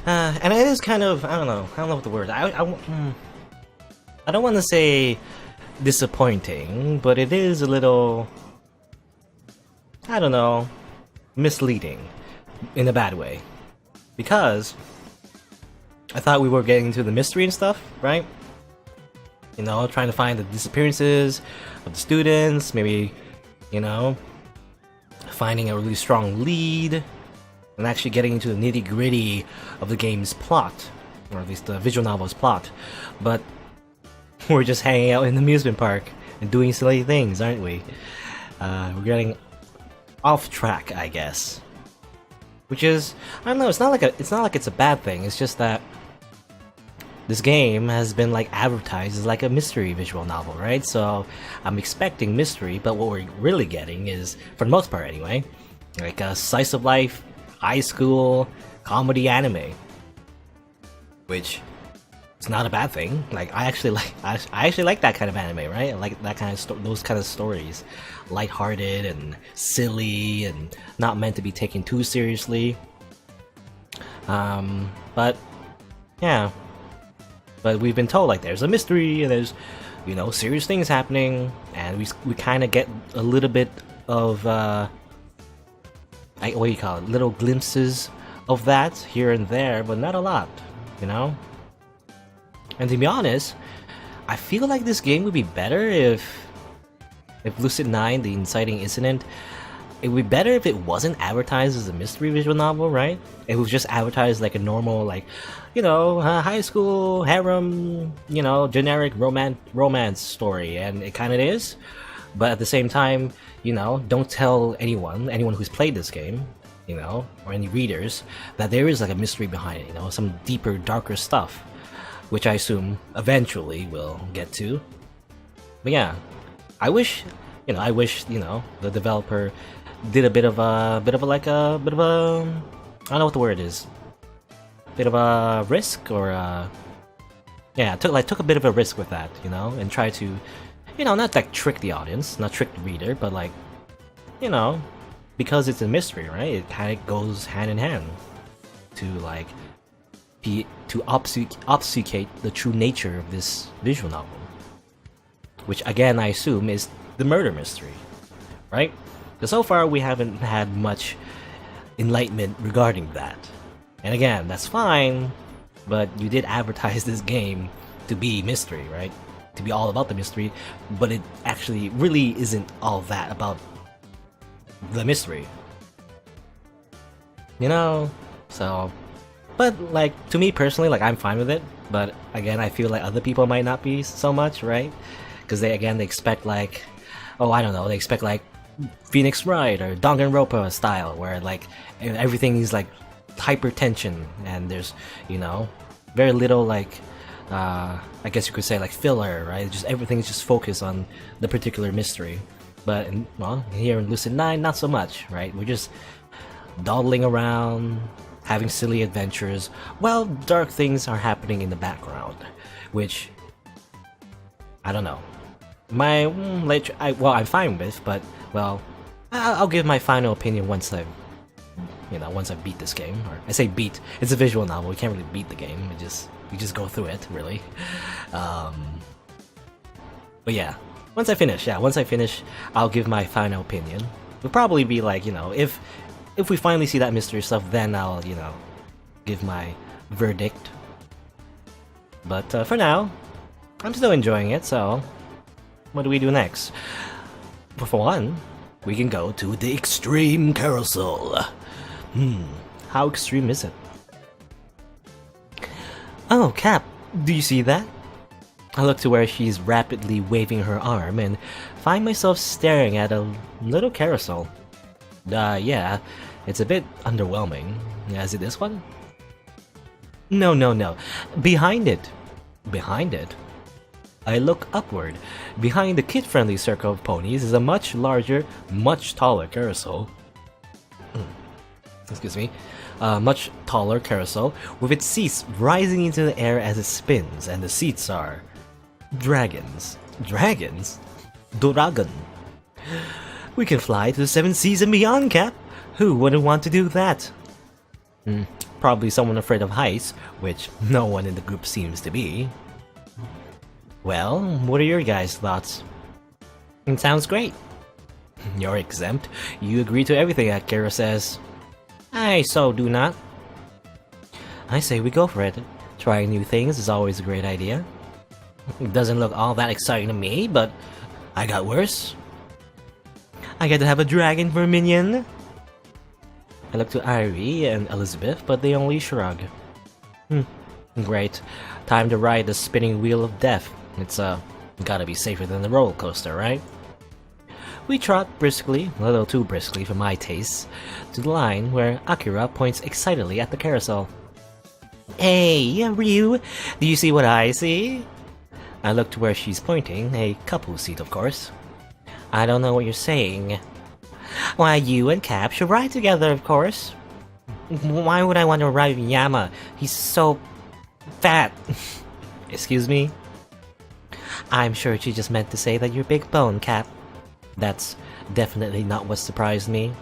And it is kind of, I don't know what the word. I don't want to say disappointing, but it is a little, I don't know, misleading in a bad way. Because I thought we were getting into the mystery and stuff, right? You know, trying to find the disappearances of the students, maybe, you know, finding a really strong lead, and actually getting into the nitty-gritty of the game's plot, or at least the visual novel's plot. But we're just hanging out in the amusement park and doing silly things, aren't we? We're getting off track, I guess. Which is, I don't know, it's not like it's a bad thing. It's just that this game has been like advertised as like a mystery visual novel, right? So I'm expecting mystery, but what we're really getting is, for the most part anyway, like a slice of life, high school comedy anime, which is not a bad thing. Like I actually like that kind of anime, right? I like that kind of those kind of stories, lighthearted and silly and not meant to be taken too seriously. But yeah. But we've been told like there's a mystery and there's, you know, serious things happening, and we kind of get a little bit of what do you call it? Little glimpses of that here and there, but not a lot, you know. And to be honest, I feel like this game would be better if Lucid9, the Inciting Incident, it would be better if it wasn't advertised as a mystery visual novel, right? It was just advertised like a normal, like, you know, high school harem, you know, generic romance story, and it kind of is. But at the same time, you know, don't tell anyone who's played this game, you know, or any readers, that there is like a mystery behind it, you know, some deeper, darker stuff, which I assume eventually we'll get to. But yeah, I wish, you know, the developer did a bit of a I don't know what the word is. Bit of a risk, or yeah, took a bit of a risk with that, you know, and try to, you know, not like trick the audience, not trick the reader, but like, you know, because it's a mystery, right? It kind of goes hand in hand to like to obfuscate the true nature of this visual novel, which again I assume is the murder mystery, right? Because so far we haven't had much enlightenment regarding that. And again, that's fine, but you did advertise this game to be mystery, right? To be all about the mystery, but it actually really isn't all that about the mystery. You know? So, but like, to me personally, like, I'm fine with it, but again, I feel like other people might not be so much, right? Because they expect like, oh, I don't know, they expect like Phoenix Wright or Danganronpa style, where like everything is like hypertension and there's, you know, very little like I guess you could say like filler, right? Just everything's just focused on the particular mystery. But well, here in Lucid9, not so much, right? We're just dawdling around, having silly adventures, while dark things are happening in the background, which I don't know. I'm fine with, but well, I'll give my final opinion once I beat this game. Or I say beat, it's a visual novel. We can't really beat the game. We just go through it, really. But yeah, once I finish, I'll give my final opinion. It'll probably be like, you know, if we finally see that mystery stuff, then I'll, you know, give my verdict. But for now, I'm still enjoying it. So, what do we do next? For one, we can go to the extreme carousel. How extreme is it? Oh, Cap, do you see that? I look to where she's rapidly waving her arm and find myself staring at a little carousel. Yeah, it's a bit underwhelming. Is it this one? No. Behind it. I look upward. Behind the kid-friendly circle of ponies is a much larger, much taller carousel. Excuse me. Much taller carousel with its seats rising into the air as it spins, and the seats are dragons. Dragons? Dragon. We can fly to the 7 seas and beyond, Cap. Who wouldn't want to do that? Probably someone afraid of heights, which no one in the group seems to be. Well, what are your guys' thoughts? It sounds great. You're exempt. You agree to everything Akira says. I so do not. I say we go for it. Trying new things is always a great idea. It doesn't look all that exciting to me, but I got worse. I get to have a dragon for a minion. I look to Irie and Elizabeth, but they only shrug. Great. Time to ride the spinning wheel of death. It's gotta be safer than the roller coaster, right? We trot briskly, a little too briskly for my tastes, to the line where Akira points excitedly at the carousel. Hey, Ryu, do you see what I see? I look to where she's pointing, a couple seat of course. I don't know what you're saying. Why, you and Cap should ride together, of course. Why would I want to ride with Yama? He's so fat. Excuse me? I'm sure she just meant to say that you're big bone, Cap. That's definitely not what surprised me.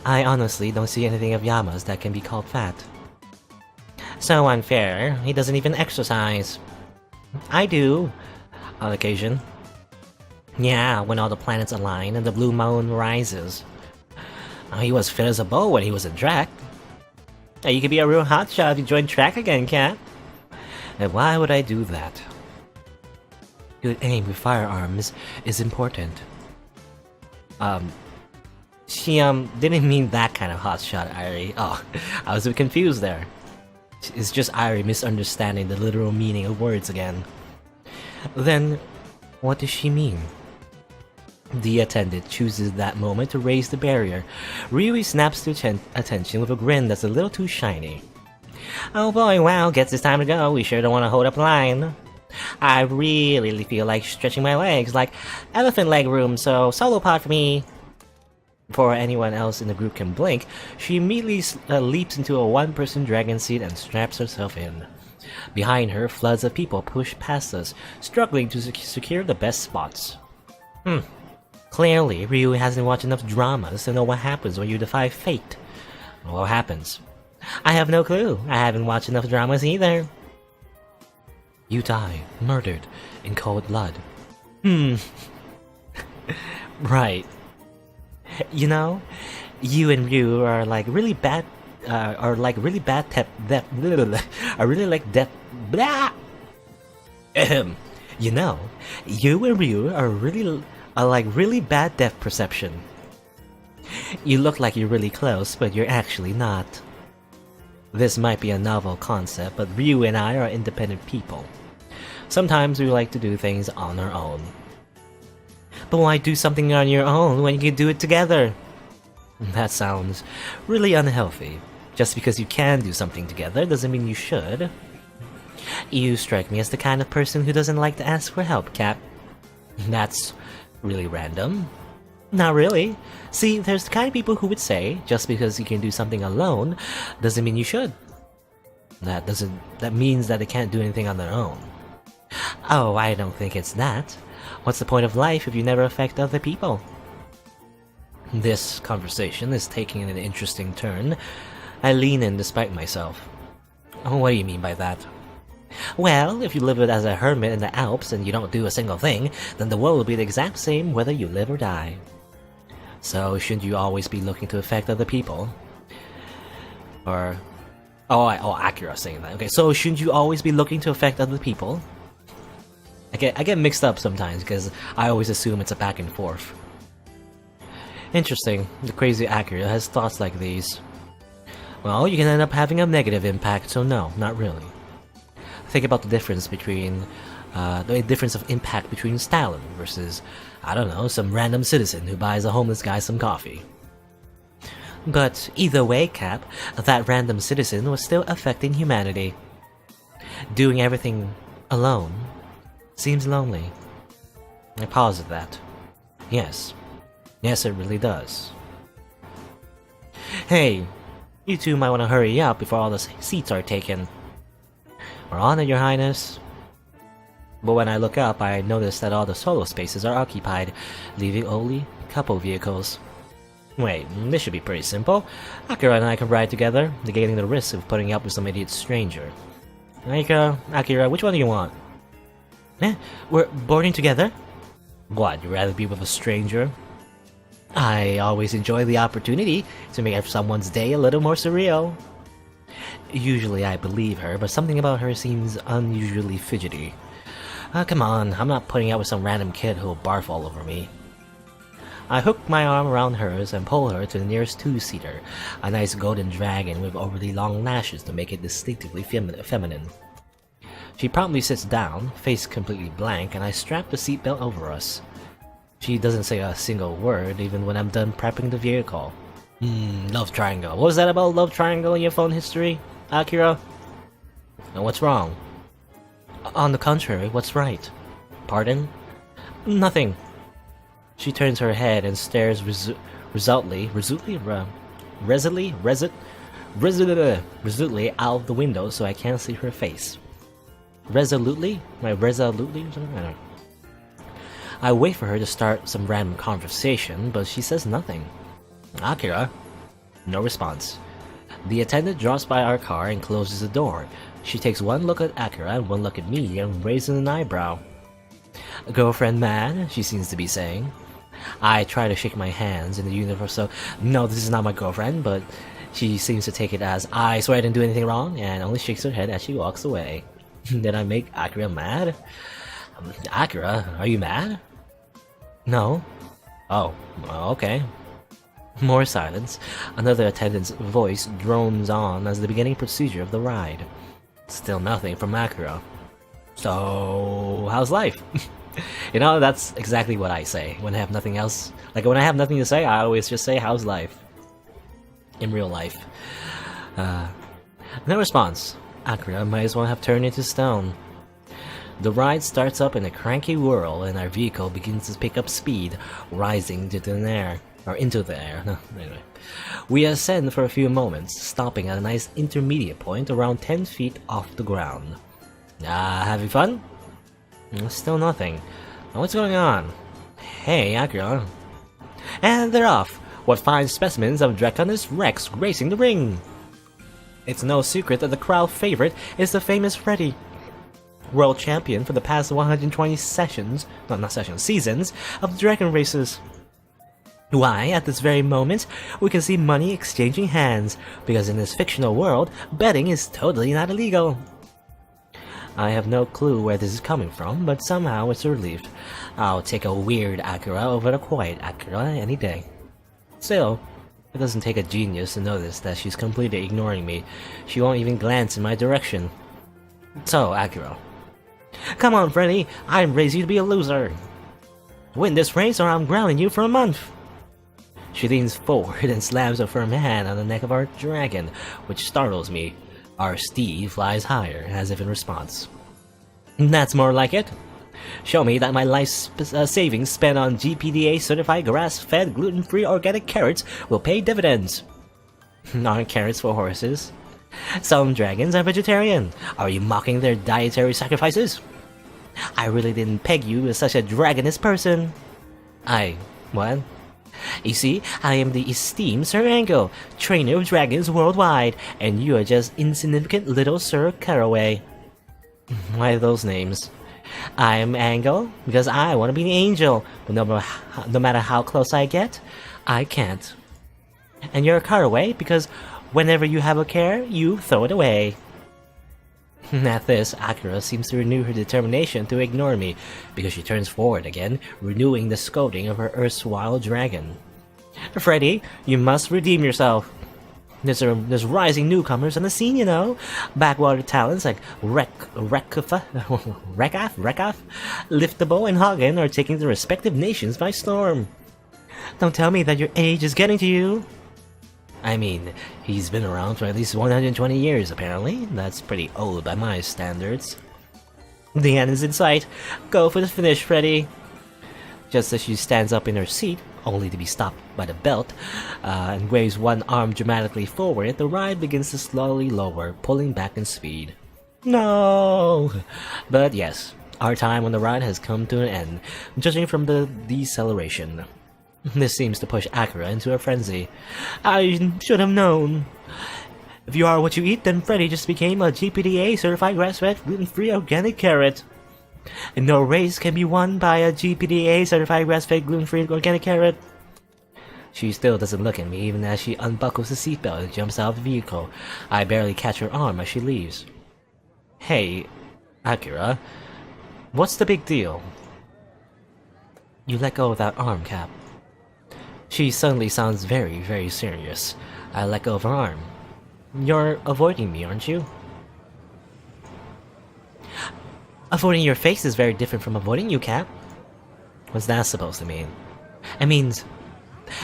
I honestly don't see anything of Yama's that can be called fat. So unfair, he doesn't even exercise. I do, on occasion. Yeah, when all the planets align and the blue moon rises. He was fit as a bow when he was in track. You could be a real hotshot if you join track again, Cat. And why would I do that? Good aim with firearms is important. She didn't mean that kind of hotshot, Irie. Oh, I was a bit confused there. It's just Irie misunderstanding the literal meaning of words again. Then, what does she mean? The attendant chooses that moment to raise the barrier. Ryui snaps to attention with a grin that's a little too shiny. Oh boy, wow, guess it's time to go. We sure don't want to hold up the line. I really feel like stretching my legs, like elephant leg room, so solo pod for me. Before anyone else in the group can blink, she immediately leaps into a one-person dragon seat and straps herself in. Behind her, floods of people push past us, struggling to secure the best spots. Clearly, Ryu hasn't watched enough dramas to know what happens when you defy fate. What happens? I have no clue. I haven't watched enough dramas either. You die, murdered, in cold blood. Right. You know, you and Ryu are like really bad, are like really like death. Blah. You know, you and Ryu are like really bad depth perception. You look like you're really close, but you're actually not. This might be a novel concept, but Ryu and I are independent people. Sometimes we like to do things on our own. But why do something on your own when you can do it together? That sounds really unhealthy. Just because you can do something together doesn't mean you should. You strike me as the kind of person who doesn't like to ask for help, Cap. That's really random. Not really. See, there's the kind of people who would say, just because you can do something alone, doesn't mean you should. That means that they can't do anything on their own. Oh, I don't think it's that. What's the point of life if you never affect other people? This conversation is taking an interesting turn. I lean in despite myself. What do you mean by that? Well, if you live as a hermit in the Alps and you don't do a single thing, then the world will be the exact same whether you live or die. So, shouldn't you always be looking to affect other people? Or... Akira saying that. Okay, so shouldn't you always be looking to affect other people? I get mixed up sometimes because I always assume it's a back and forth. Interesting, the crazy Akira has thoughts like these. Well, you can end up having a negative impact, so no, not really. Think about the difference between, the difference of impact between Stalin versus, I don't know, some random citizen who buys a homeless guy some coffee. But either way, Cap, that random citizen was still affecting humanity. Doing everything alone seems lonely. I pause at that. Yes. Yes, it really does. Hey, you two might want to hurry up before all the seats are taken. We're on it, Your Highness. But when I look up, I notice that all the solo spaces are occupied, leaving only couple vehicles. Wait, this should be pretty simple. Akira and I can ride together, negating the risk of putting up with some idiot stranger. Akira, which one do you want? Eh? We're boarding together? What, you'd rather be with a stranger? I always enjoy the opportunity to make someone's day a little more surreal. Usually I believe her, but something about her seems unusually fidgety. Come on, I'm not putting up with some random kid who'll barf all over me. I hook my arm around hers and pull her to the nearest two-seater, a nice golden dragon with overly long lashes to make it distinctively feminine. She promptly sits down, face completely blank, and I strap the seatbelt over us. She doesn't say a single word, even when I'm done prepping the vehicle. Love triangle. What was that about love triangle in your phone history, Akira? And what's wrong? On the contrary, what's right? Pardon? Nothing. She turns her head and stares resolutely out the window so I can't see her face. Resolutely? Resolutely? I don't know. I wait for her to start some random conversation, but she says nothing. Akira? No response. The attendant drops by our car and closes the door. She takes one look at Akira and one look at me and raises an eyebrow. Girlfriend mad? She seems to be saying. I try to shake my hands in the universal, no, this is not my girlfriend, but she seems to take it as, I swear I didn't do anything wrong, and only shakes her head as she walks away. Did I make Akira mad? Akira, are you mad? No. Oh, well, okay. More silence. Another attendant's voice drones on as the beginning procedure of the ride. Still nothing from Akira. So, how's life? You know, that's exactly what I say when I have nothing else. Like, when I have nothing to say, I always just say, how's life? In real life. No response. Akira might as well have turned into stone. The ride starts up in a cranky whirl, and our vehicle begins to pick up speed, rising into the air. No, anyway. We ascend for a few moments, stopping at a nice intermediate point around 10 feet off the ground. Having fun? Still nothing. What's going on? Hey, Akira. And they're off. What fine specimens of Draconis Rex gracing the ring! It's no secret that the crowd favorite is the famous Freddy. World champion for the past 120 seasons of dragon races. Why, at this very moment, we can see money exchanging hands, because in this fictional world, betting is totally not illegal. I have no clue where this is coming from, but somehow it's a relief. I'll take a weird Akira over a quiet Akira any day. Still, it doesn't take a genius to notice that she's completely ignoring me. She won't even glance in my direction. So, Akira. Come on, Freddy, I raised you to be a loser. Win this race or I'm grounding you for a month. She leans forward and slams a firm hand on the neck of our dragon, which startles me. Our steed flies higher, as if in response. That's more like it. Show me that my life savings spent on GPDA-certified grass-fed, gluten-free organic carrots will pay dividends. Aren't carrots for horses? Some dragons are vegetarian. Are you mocking their dietary sacrifices? I really didn't peg you as such a dragonist person. What? You see, I am the esteemed Sir Angle, trainer of dragons worldwide, and you are just insignificant little Sir Caraway. Why those names? I am Angle because I want to be an angel, but no matter how close I get, I can't. And you're a Caraway because whenever you have a care, you throw it away. At this, Akira seems to renew her determination to ignore me, because she turns forward again, renewing the scolding of her erstwhile dragon. Freddy, you must redeem yourself. There's rising newcomers on the scene, you know. Backwater talents like Rekaf, Liftable, and Hagen are taking the respective nations by storm. Don't tell me that your age is getting to you. I mean, he's been around for at least 120 years, apparently. That's pretty old by my standards. The end is in sight. Go for the finish, Freddy. Just as she stands up in her seat, only to be stopped by the belt, and waves one arm dramatically forward, the ride begins to slowly lower, pulling back in speed. No! But yes, our time on the ride has come to an end, judging from the deceleration. This seems to push Akira into a frenzy. I should have known. If you are what you eat, then Freddy just became a GPDA certified grass-fed gluten-free organic carrot. And no race can be won by a GPDA certified grass-fed gluten-free organic carrot. She still doesn't look at me even as she unbuckles the seatbelt and jumps out of the vehicle. I barely catch her arm as she leaves. Hey, Akira, what's the big deal? You let go of that arm, Cap. She suddenly sounds very, very serious. I let go of her arm. You're avoiding me, aren't you? Avoiding your face is very different from avoiding you, Cap. What's that supposed to mean? It means...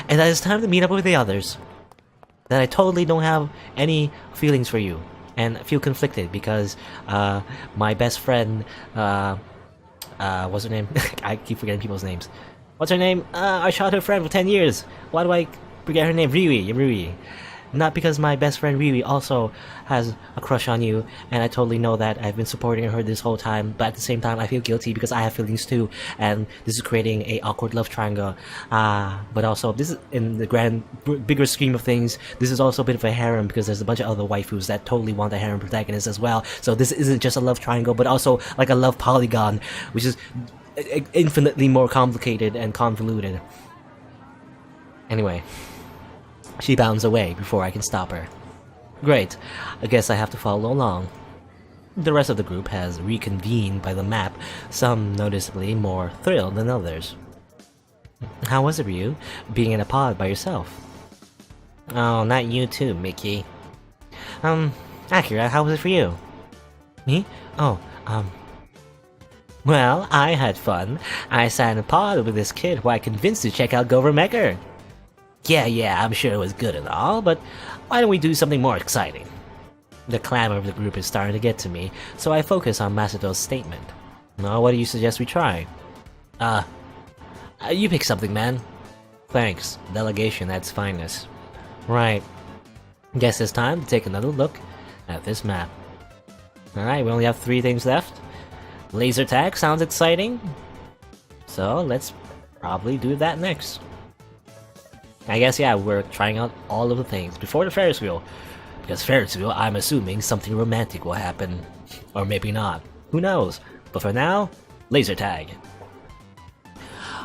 and that it's time to meet up with the others. That I totally don't have any feelings for you. And feel conflicted because, my best friend, what's her name? I keep forgetting people's names. What's her name? Our childhood friend for 10 years. Why do I forget her name? Rui. Not because my best friend Riri also has a crush on you, and I totally know that I've been supporting her this whole time, but at the same time I feel guilty because I have feelings too, and this is creating a awkward love triangle. But also, this is, in the bigger scheme of things, this is also a bit of a harem because there's a bunch of other waifus that totally want a harem protagonist as well, so this isn't just a love triangle, but also like a love polygon, which is infinitely more complicated and convoluted. Anyway. She bounds away before I can stop her. Great, I guess I have to follow along. The rest of the group has reconvened by the map, some noticeably more thrilled than others. How was it for you, being in a pod by yourself? Oh, not you too, Mickey. Akira, how was it for you? Me? Oh, well, I had fun. I sat in a pod with this kid who I convinced to check out Gover Mecher. Yeah, I'm sure it was good and all, but why don't we do something more exciting? The clamor of the group is starting to get to me, so I focus on Masato's statement. Well, what do you suggest we try? You pick something, man. Thanks. Delegation at its finest. Right. Guess it's time to take another look at this map. Alright, we only have 3 things left. Laser tag sounds exciting. So, let's probably do that next. I guess, yeah, we're trying out all of the things before the Ferris wheel. Because Ferris wheel, I'm assuming something romantic will happen. Or maybe not. Who knows? But for now, laser tag.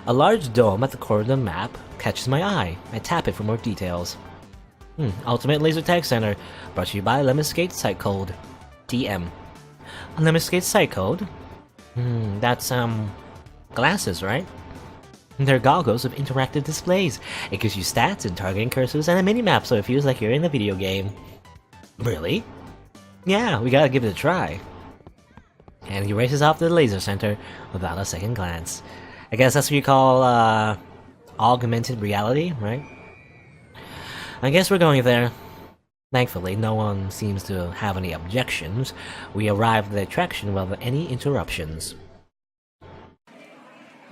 A large dome at the corner of the map catches my eye. I tap it for more details. Ultimate Laser Tag Center, brought to you by Lemniscate Site Code. TM. A Lemniscate Site Code? That's, glasses, right? They're goggles with interactive displays. It gives you stats and targeting cursors and a minimap, so it feels like you're in a video game. Really? Yeah, we gotta give it a try. And he races off to the laser center without a second glance. I guess that's what you call, augmented reality, right? I guess we're going there. Thankfully, no one seems to have any objections. We arrive at the attraction without any interruptions.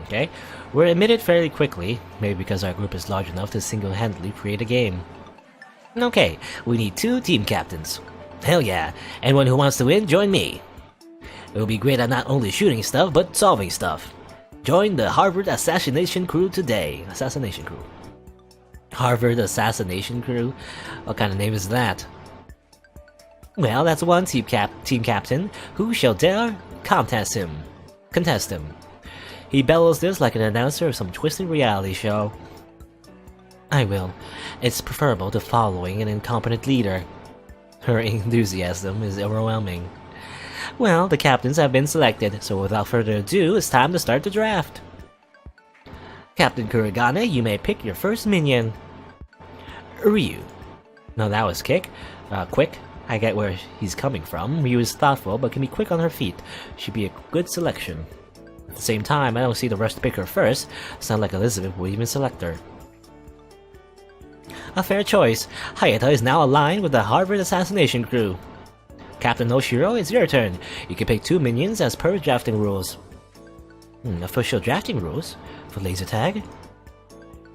Okay, we're admitted fairly quickly, maybe because our group is large enough to single-handedly create a game. Okay, we need 2 team captains. Hell yeah, anyone who wants to win, join me. It will be great at not only shooting stuff, but solving stuff. Join the Harvard Assassination Crew today. Assassination Crew. Harvard Assassination Crew? What kind of name is that? Well, that's one team captain. Who shall dare contest him? He bellows this like an announcer of some twisted reality show. I will. It's preferable to following an incompetent leader. Her enthusiasm is overwhelming. Well, the captains have been selected, so without further ado, it's time to start the draft. Captain Kurigane, you may pick your first minion. Ryu. No, that was quick. I get where he's coming from. Ryu is thoughtful, but can be quick on her feet. Should be a good selection. At the same time, I don't see the rush to pick her first. Sound like Elizabeth will even select her. A fair choice. Hayata is now aligned with the Harvard Assassination Crew. Captain Oshiro, it's your turn. You can pick 2 minions as per drafting rules. Official drafting rules? For laser tag?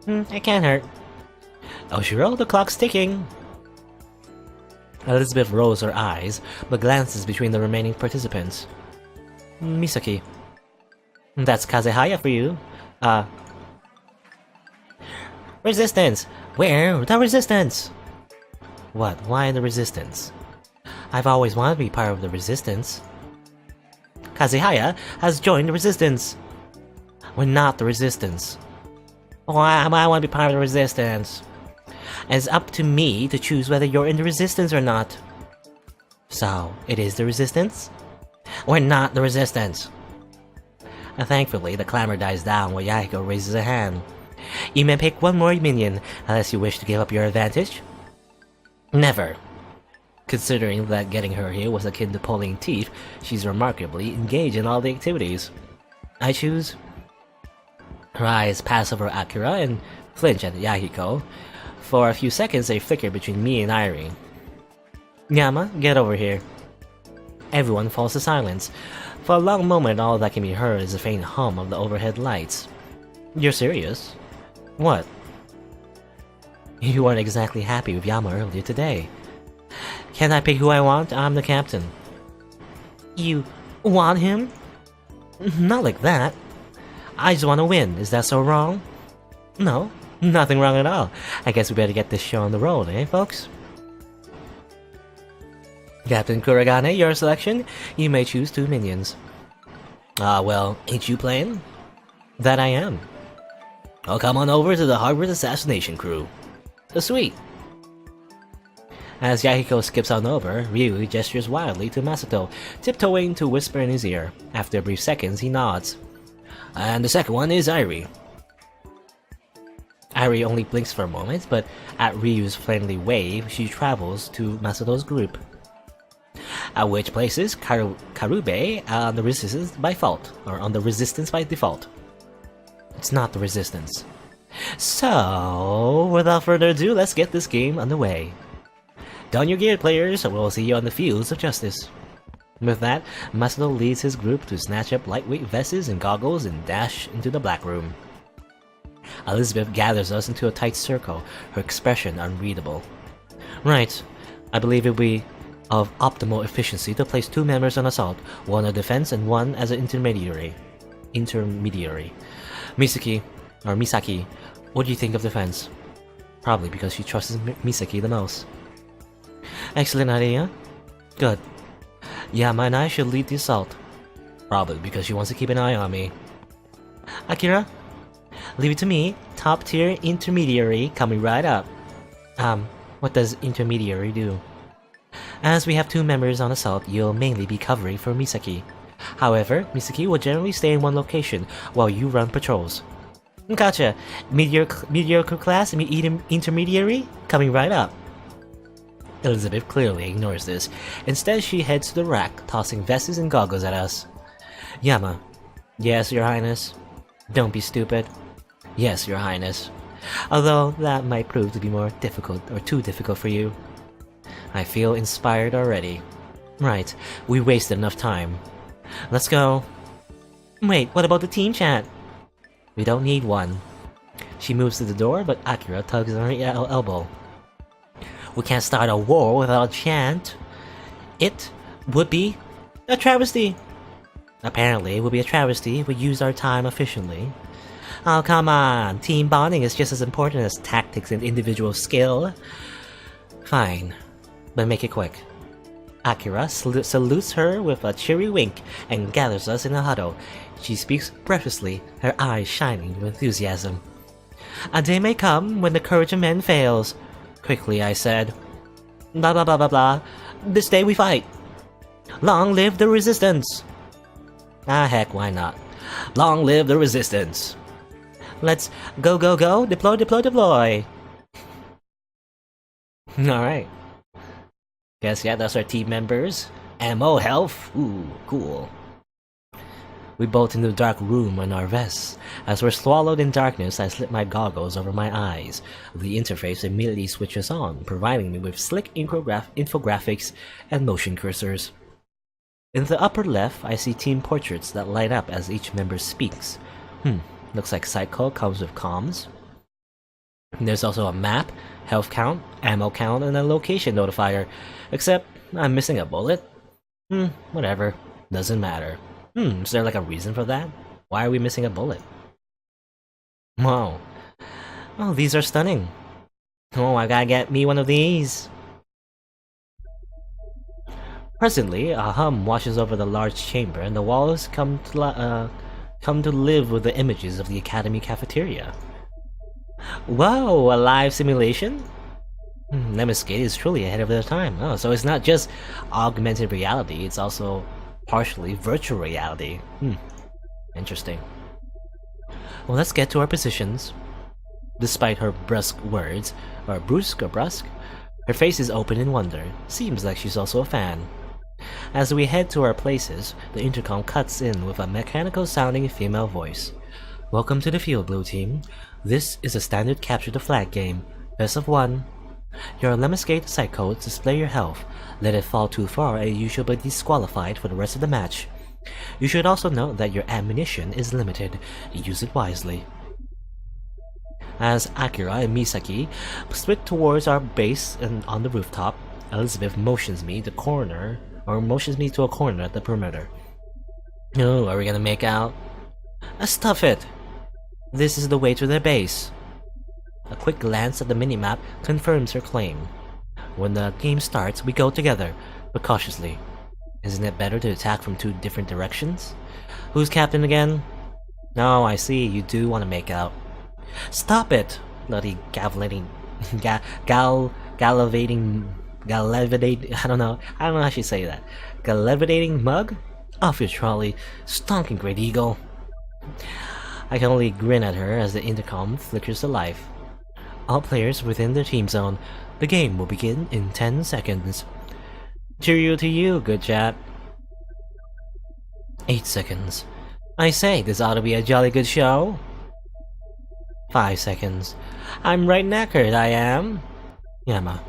It can't hurt. Oshiro, the clock's ticking. Elizabeth rolls her eyes, but glances between the remaining participants. Misaki. That's Kazehaya for you. Resistance! Where? The resistance! What? Why the resistance? I've always wanted to be part of the resistance. Kazuhaya has joined the resistance. We're not the resistance. Oh, I want to be part of the resistance. And it's up to me to choose whether you're in the resistance or not. So, it is the resistance? We're not the resistance. And thankfully, the clamor dies down when Yahiko raises a hand. You may pick one more minion, unless you wish to give up your advantage. Never. Considering that getting her here was akin to pulling teeth, she's remarkably engaged in all the activities. I choose. Her eyes pass over Akira and flinch at Yahiko. For a few seconds, they flicker between me and Irie. Yama, get over here. Everyone falls to silence. For a long moment, all that can be heard is a faint hum of the overhead lights. You're serious? What? You weren't exactly happy with Yama earlier today. Can I pick who I want? I'm the captain. You want him? Not like that. I just want to win. Is that so wrong? No, nothing wrong at all. I guess we better get this show on the road, eh, folks? Captain Kuragane, your selection. You may choose 2 minions. Well, ain't you playing? That I am. Oh, come on over to the Harvard Assassination Crew. Sweet. As Yahiko skips on over, Ryu gestures wildly to Masato, tiptoeing to whisper in his ear. After a brief seconds, he nods. And the second one is Irie. Irie only blinks for a moment, but at Ryu's friendly wave, she travels to Masato's group. At which places Karube on the resistance by default, or on the resistance by default. It's not the resistance. So, without further ado, let's get this game underway. Don your gear, players, and we'll see you on the fields of justice. With that, Masato leads his group to snatch up lightweight vests and goggles and dash into the black room. Elizabeth gathers us into a tight circle, her expression unreadable. Right, I believe it would be of optimal efficiency to place 2 members on assault, one on defense and one as an intermediary. Misaki, what do you think of defense? Probably because she trusts Misaki the most. Excellent idea. Good. Yama and I should lead the assault. Probably because she wants to keep an eye on me. Akira, leave it to me. Top tier intermediary coming right up. What does intermediary do? As we have 2 members on assault, you'll mainly be covering for Misaki. However, Misaki will generally stay in one location while you run patrols. Gotcha. Mediocre class intermediary coming right up. Elizabeth clearly ignores this. Instead, she heads to the rack, tossing vests and goggles at us. Yama. Yes, Your Highness. Don't be stupid. Yes, Your Highness. Although that might prove to be more difficult or too difficult for you. I feel inspired already. Right, we wasted enough time. Let's go. Wait, what about the team chat? We don't need one. She moves to the door, but Akira tugs on her elbow. We can't start a war without a chant. It would be a travesty. Apparently, it would be a travesty if we used our time efficiently. Oh, come on. Team bonding is just as important as tactics and individual skill. Fine, but make it quick. Akira salutes her with a cheery wink and gathers us in a huddle. She speaks breathlessly, her eyes shining with enthusiasm. A day may come when the courage of men fails. Quickly, I said. Blah blah blah blah blah. This day we fight. Long live the resistance. Ah heck, why not? Long live the resistance. Let's go go go, deploy deploy deploy. Alright. Guess yeah, that's our team members. Ammo, health, ooh, cool. We bolt into the dark room in our vests. As we're swallowed in darkness, I slip my goggles over my eyes. The interface immediately switches on, providing me with slick infographics and motion cursors. In the upper left, I see team portraits that light up as each member speaks. Looks like Psycho comes with comms. There's also a map, health count, ammo count, and a location notifier. Except, I'm missing a bullet. Whatever. Doesn't matter. Is there like a reason for that? Why are we missing a bullet? Wow. Oh, these are stunning. Oh, I gotta get me one of these. Presently, a hum washes over the large chamber, and the walls come to live with the images of the Academy cafeteria. Whoa, a live simulation? Lemniscate is truly ahead of their time. Oh, so it's not just augmented reality, it's also partially virtual reality. Interesting. Well, let's get to our positions. Despite her brusque words, or brusque, her face is open in wonder. Seems like she's also a fan. As we head to our places, the intercom cuts in with a mechanical-sounding female voice. Welcome to the field, Blue Team. This is a standard capture the flag game. Best of 1. Your Lemniscate site codes display your health. Let it fall too far and you should be disqualified for the rest of the match. You should also note that your ammunition is limited. Use it wisely. As Akira and Misaki split towards our base and on the rooftop, Elizabeth motions me to a corner at the perimeter. Oh, are we gonna make out? Stuff it! This is the way to their base. A quick glance at the minimap confirms her claim. When the game starts, we go together, but cautiously. Isn't it better to attack from 2 different directions? Who's captain again? No, I see, you do want to make out. Stop it! Bloody gallivate, I don't know how she say that. Gallivitating mug? Off your trolley, stonking great eagle. I can only grin at her as the intercom flickers to life. All players within their team zone. The game will begin in 10 seconds. Cheerio to you, good chat. 8 seconds. I say, this ought to be a jolly good show. 5 seconds. I'm right knackered, I am. Yama.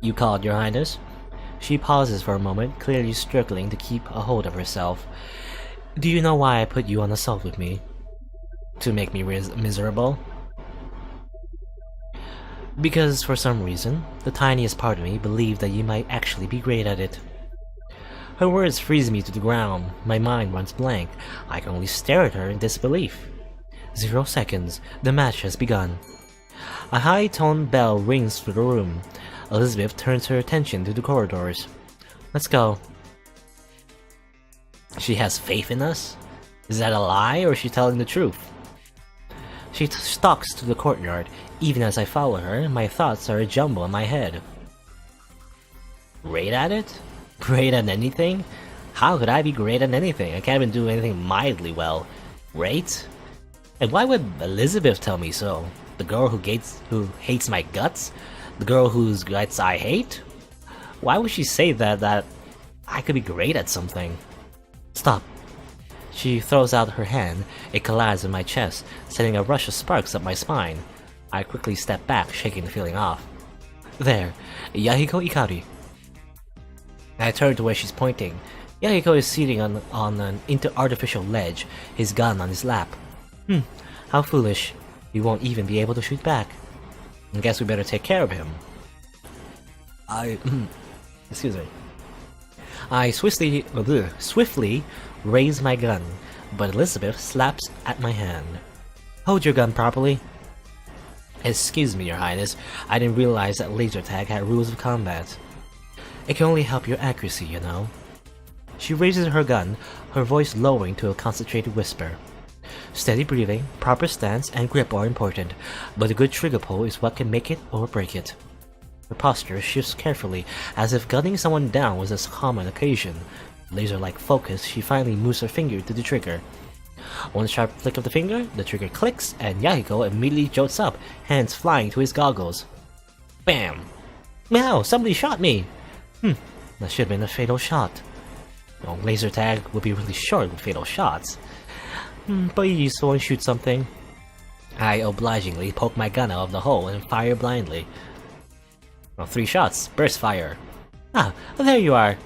You called, Your Highness. She pauses for a moment, clearly struggling to keep a hold of herself. Do you know why I put you on assault with me? To make me miserable? Because for some reason, the tiniest part of me believed that you might actually be great at it. Her words freeze me to the ground. My mind runs blank. I can only stare at her in disbelief. 0 seconds. The match has begun. A high-toned bell rings through the room. Elizabeth turns her attention to the corridors. Let's go. She has faith in us? Is that a lie, or is she telling the truth? She stalks to the courtyard. Even as I follow her, my thoughts are a jumble in my head. Great at it? Great at anything? How could I be great at anything? I can't even do anything mildly well. Great? And why would Elizabeth tell me so? The girl who hates my guts? The girl whose guts I hate? Why would she say that I could be great at something? Stop. She throws out her hand. It collides with my chest, sending a rush of sparks up my spine. I quickly step back, shaking the feeling off. There, Yahiko Ikari. I turn to where she's pointing. Yahiko is sitting on an artificial ledge, his gun on his lap. How foolish. We won't even be able to shoot back. I guess we better take care of him. Excuse me. I swiftly raise my gun, but Elizabeth slaps at my hand. Hold your gun properly. Excuse me, Your Highness. I didn't realize that laser tag had rules of combat. It can only help your accuracy, you know. She raises her gun, her voice lowering to a concentrated whisper. Steady breathing, proper stance, and grip are important, but a good trigger pull is what can make it or break it. Her posture shifts carefully, as if gunning someone down was a common occasion. Laser-like focus, she finally moves her finger to the trigger. One sharp flick of the finger, the trigger clicks, and Yahiko immediately jolts up, hands flying to his goggles. Bam! Meow! Somebody shot me! That should have been a fatal shot. Well, laser tag would be really short with fatal shots. But you useful and shoot something. I obligingly poke my gun out of the hole and fire blindly. Well, 3 shots, burst fire. Ah, there you are.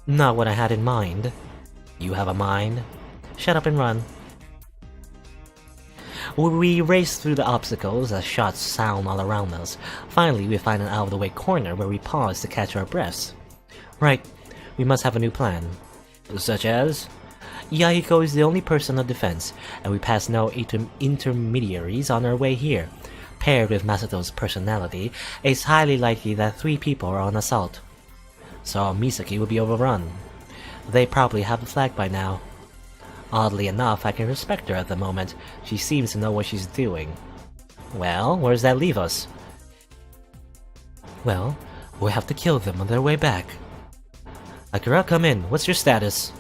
Not what I had in mind. You have a mind? Shut up and run. We race through the obstacles as shots sound all around us. Finally, we find an out-of-the-way corner where we pause to catch our breaths. Right, we must have a new plan. Such as? Yahiko is the only person on defense, and we pass no intermediaries on our way here. Paired with Masato's personality, it's highly likely that 3 people are on assault. So Misaki will be overrun. They probably have the flag by now. Oddly enough, I can respect her at the moment. She seems to know what she's doing. Well, where does that leave us? Well, we'll have to kill them on their way back. Akira, come in. What's your status?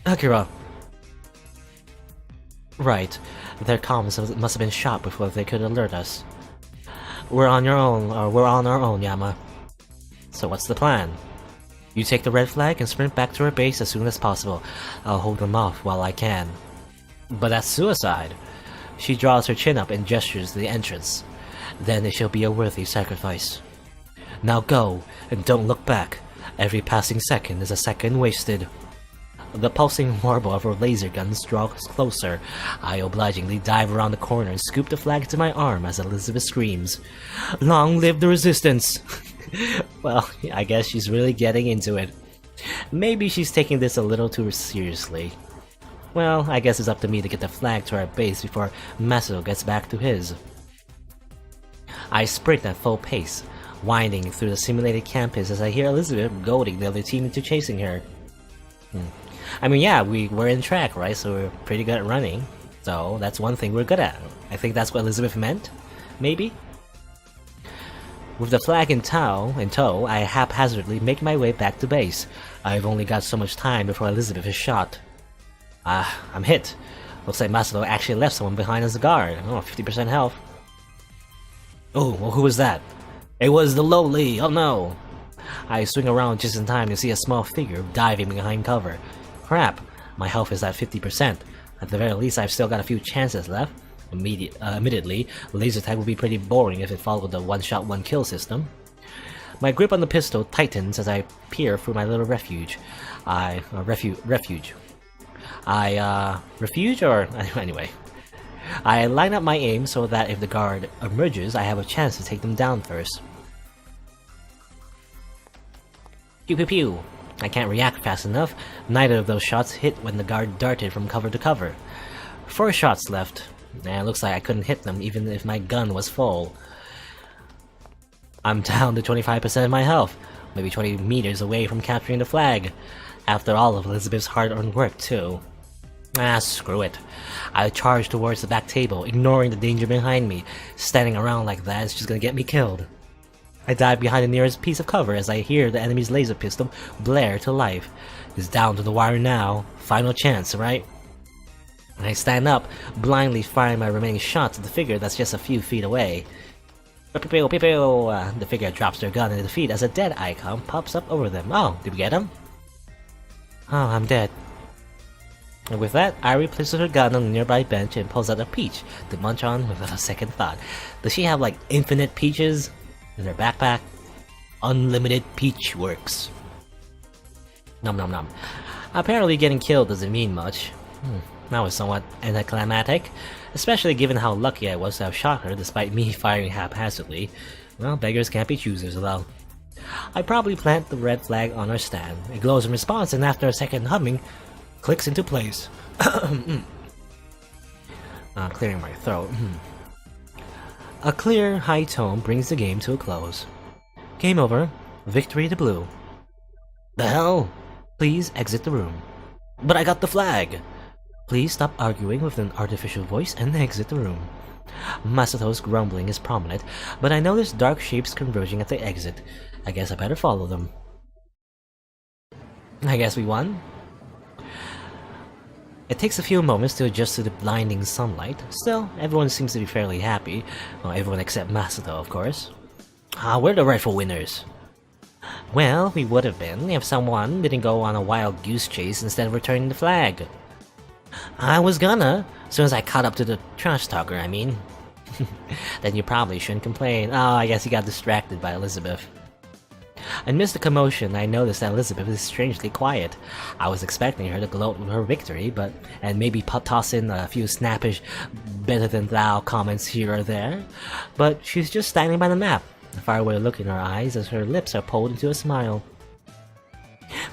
Akira. Right. Their comms must have been shot before they could alert us. We're on our own, Yama. So what's the plan? You take the red flag and sprint back to our base as soon as possible. I'll hold them off while I can. But that's suicide. She draws her chin up and gestures to the entrance. Then it shall be a worthy sacrifice. Now go, and don't look back. Every passing second is a second wasted. The pulsing warble of her laser guns draws closer. I obligingly dive around the corner and scoop the flag into my arm as Elizabeth screams, "Long live the resistance!" Well, I guess she's really getting into it. Maybe she's taking this a little too seriously. Well, I guess it's up to me to get the flag to our base before Masato gets back to his. I sprint at full pace, winding through the simulated campus as I hear Elizabeth goading the other team into chasing her. I mean, yeah, we're in track, right? So we're pretty good at running. So that's one thing we're good at. I think that's what Elizabeth meant? Maybe? With the flag in tow, I haphazardly make my way back to base. I've only got so much time before Elizabeth is shot. I'm hit. Looks like Masato actually left someone behind as a guard. Oh, 50% health. Oh, well, who was that? It was the lowly, oh no! I swing around just in time to see a small figure diving behind cover. Crap, my health is at 50%. At the very least, I've still got a few chances left. Admittedly, laser tag would be pretty boring if it followed the one-shot, one-kill system. My grip on the pistol tightens as I peer through my little refuge. Anyway. I line up my aim so that if the guard emerges, I have a chance to take them down first. Pew pew pew. I can't react fast enough. Neither of those shots hit when the guard darted from cover to cover. 4 shots left. It looks like I couldn't hit them even if my gun was full. I'm down to 25% of my health, maybe 20 meters away from capturing the flag. After all of Elizabeth's hard-earned work, too. Screw it. I charge towards the back table, ignoring the danger behind me. Standing around like that is just gonna get me killed. I dive behind the nearest piece of cover as I hear the enemy's laser pistol blare to life. It's down to the wire now. Final chance, right? I stand up, blindly firing my remaining shots at the figure that's just a few feet away. The figure drops their gun in defeat as a dead icon pops up over them. Oh, did we get him? Oh, I'm dead. And with that, Irie places her gun on a nearby bench and pulls out a peach to munch on without a second thought. Does she have like infinite peaches in her backpack? Unlimited peach works. Nom nom nom. Apparently getting killed doesn't mean much. That was somewhat anticlimactic, especially given how lucky I was to have shot her despite me firing haphazardly. Well, beggars can't be choosers though. I probably plant the red flag on our stand. It glows in response, and after a second humming, clicks into place. Clearing my throat. A clear, high tone brings the game to a close. Game over. Victory to blue. The hell? Please exit the room. But I got the flag! Please stop arguing with an artificial voice and exit the room. Masato's grumbling is prominent, but I notice dark shapes converging at the exit. I guess I better follow them. I guess we won? It takes a few moments to adjust to the blinding sunlight. Still, everyone seems to be fairly happy. Well, everyone except Masato, of course. We're the rightful winners. Well, we would have been if someone didn't go on a wild goose chase instead of returning the flag. I was gonna, as soon as I caught up to the trash talker, I mean. Then you probably shouldn't complain. Oh, I guess he got distracted by Elizabeth. Amidst the commotion, I noticed that Elizabeth is strangely quiet. I was expecting her to gloat with her victory, and maybe toss in a few snappish better-than-thou comments here or there, but she's just standing by the map, a faraway look in her eyes as her lips are pulled into a smile.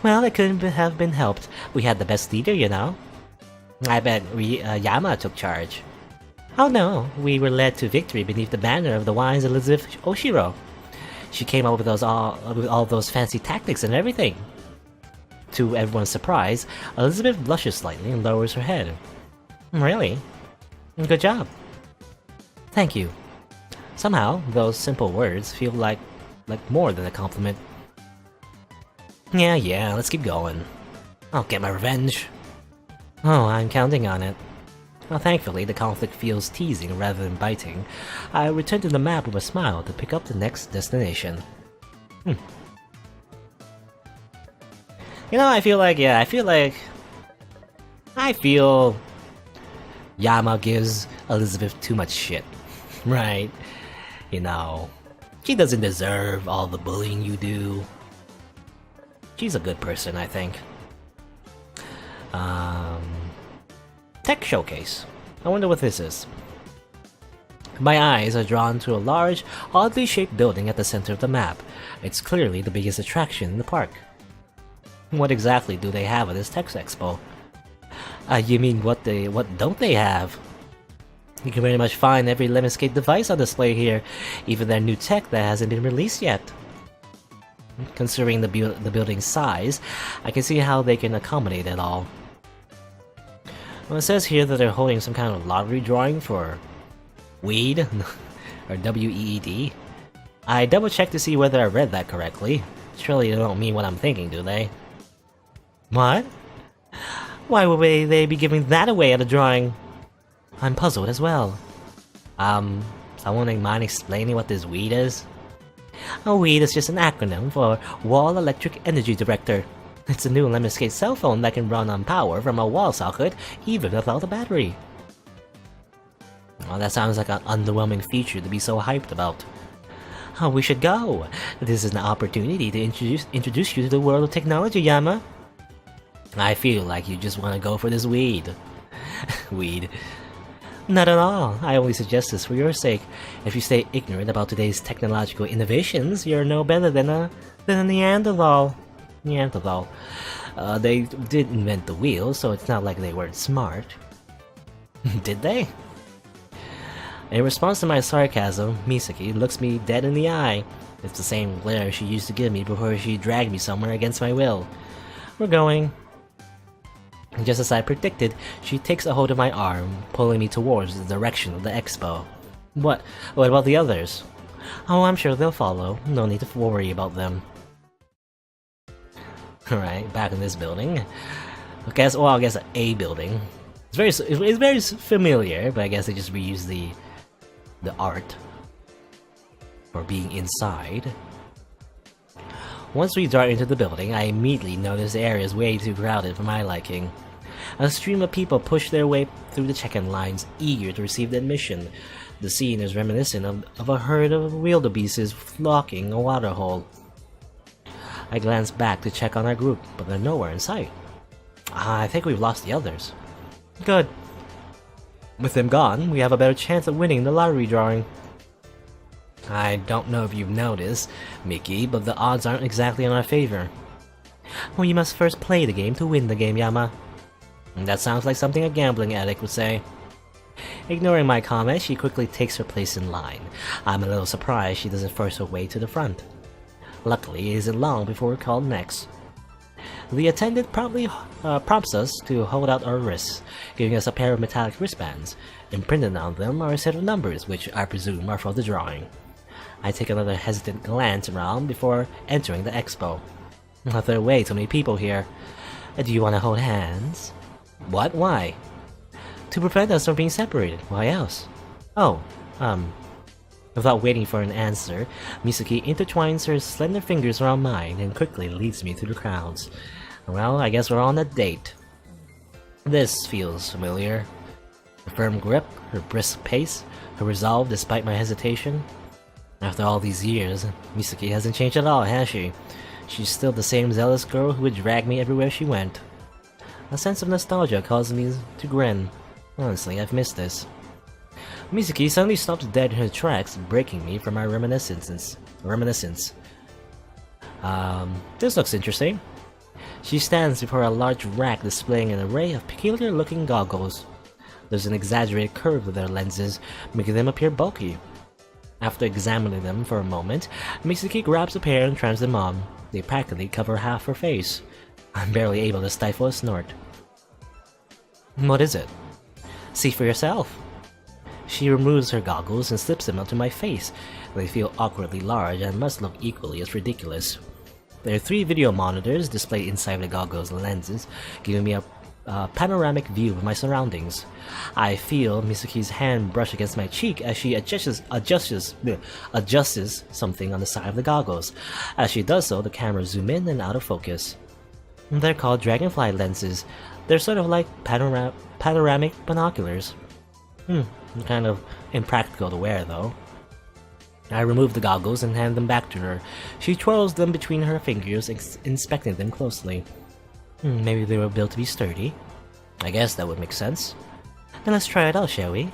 Well, it couldn't have been helped. We had the best leader, you know. I bet Yama took charge. Oh no, we were led to victory beneath the banner of the wise Elizabeth Oshiro. She came up with all those fancy tactics and everything. To everyone's surprise, Elizabeth blushes slightly and lowers her head. Really? Good job. Thank you. Somehow, those simple words feel like more than a compliment. Yeah, let's keep going. I'll get my revenge. Oh, I'm counting on it. Well, thankfully, the conflict feels teasing rather than biting. I return to the map with a smile to pick up the next destination. You know, I feel Yama gives Elizabeth too much shit. Right? You know, she doesn't deserve all the bullying you do. She's a good person, I think. Tech Showcase. I wonder what this is. My eyes are drawn to a large, oddly shaped building at the center of the map. It's clearly the biggest attraction in the park. What exactly do they have at this Tech Expo? You mean what don't they have? You can pretty much find every Lemniscate device on display here, even their new tech that hasn't been released yet. Considering the building's size, I can see how they can accommodate it all. Well, it says here that they're holding some kind of lottery drawing for weed, or W-E-E-D. I double-checked to see whether I read that correctly. Surely they don't mean what I'm thinking, do they? What? Why would they be giving that away at a drawing? I'm puzzled as well. Someone mind explaining what this weed is? A weed is just an acronym for Wall Electric Energy Director. It's a new Lemniscate cell phone that can run on power from a wall socket, even without a battery. Well, that sounds like an underwhelming feature to be so hyped about. Oh, we should go. This is an opportunity to introduce you to the world of technology, Yama. I feel like you just want to go for this weed. Weed. Not at all. I only suggest this for your sake. If you stay ignorant about today's technological innovations, you're no better than a Neanderthal. They did invent the wheel, so it's not like they weren't smart. Did they? In response to my sarcasm, Misaki looks me dead in the eye. It's the same glare she used to give me before she dragged me somewhere against my will. We're going. Just as I predicted, she takes a hold of my arm, pulling me towards the direction of the expo. What about the others? Oh, I'm sure they'll follow. No need to worry about them. Alright, back in this building. I guess a building. It's very familiar, but I guess they just reused the art for being inside. Once we dart into the building, I immediately notice the area is way too crowded for my liking. A stream of people push their way through the check-in lines, eager to receive the admission. The scene is reminiscent of a herd of wildebeests flocking a waterhole. I glance back to check on our group, but they're nowhere in sight. I think we've lost the others. Good. With them gone, we have a better chance of winning the lottery drawing. I don't know if you've noticed, Mickey, but the odds aren't exactly in our favor. Well, you must first play the game to win the game, Yama. That sounds like something a gambling addict would say. Ignoring my comment, she quickly takes her place in line. I'm a little surprised she doesn't force her way to the front. Luckily, it isn't long before we're called next. The attendant promptly prompts us to hold out our wrists, giving us a pair of metallic wristbands. Imprinted on them are a set of numbers, which I presume are for the drawing. I take another hesitant glance around before entering the expo. There are way too many people here. Do you want to hold hands? What? Why? To prevent us from being separated. Why else? Oh, Without waiting for an answer, Misaki intertwines her slender fingers around mine and quickly leads me through the crowds. Well, I guess we're on a date. This feels familiar. Her firm grip, her brisk pace, her resolve despite my hesitation. After all these years, Misaki hasn't changed at all, has she? She's still the same zealous girl who would drag me everywhere she went. A sense of nostalgia causes me to grin. Honestly, I've missed this. Misaki suddenly stops dead in her tracks, breaking me from my reminiscence. This looks interesting. She stands before a large rack displaying an array of peculiar-looking goggles. There's an exaggerated curve to their lenses, making them appear bulky. After examining them for a moment, Misaki grabs a pair and turns them on. They practically cover half her face. I'm barely able to stifle a snort. What is it? See for yourself. She removes her goggles and slips them onto my face. They feel awkwardly large and must look equally as ridiculous. There are 3 video monitors displayed inside the goggles and lenses, giving me a panoramic view of my surroundings. I feel Misaki's hand brush against my cheek as she adjusts something on the side of the goggles. As she does so, the cameras zoom in and out of focus. They're called dragonfly lenses. They're sort of like panoramic binoculars. Kind of impractical to wear though. I remove the goggles and hand them back to her. She twirls them between her fingers, inspecting them closely. Maybe they were built to be sturdy. I guess that would make sense. Then let's try it out, shall we?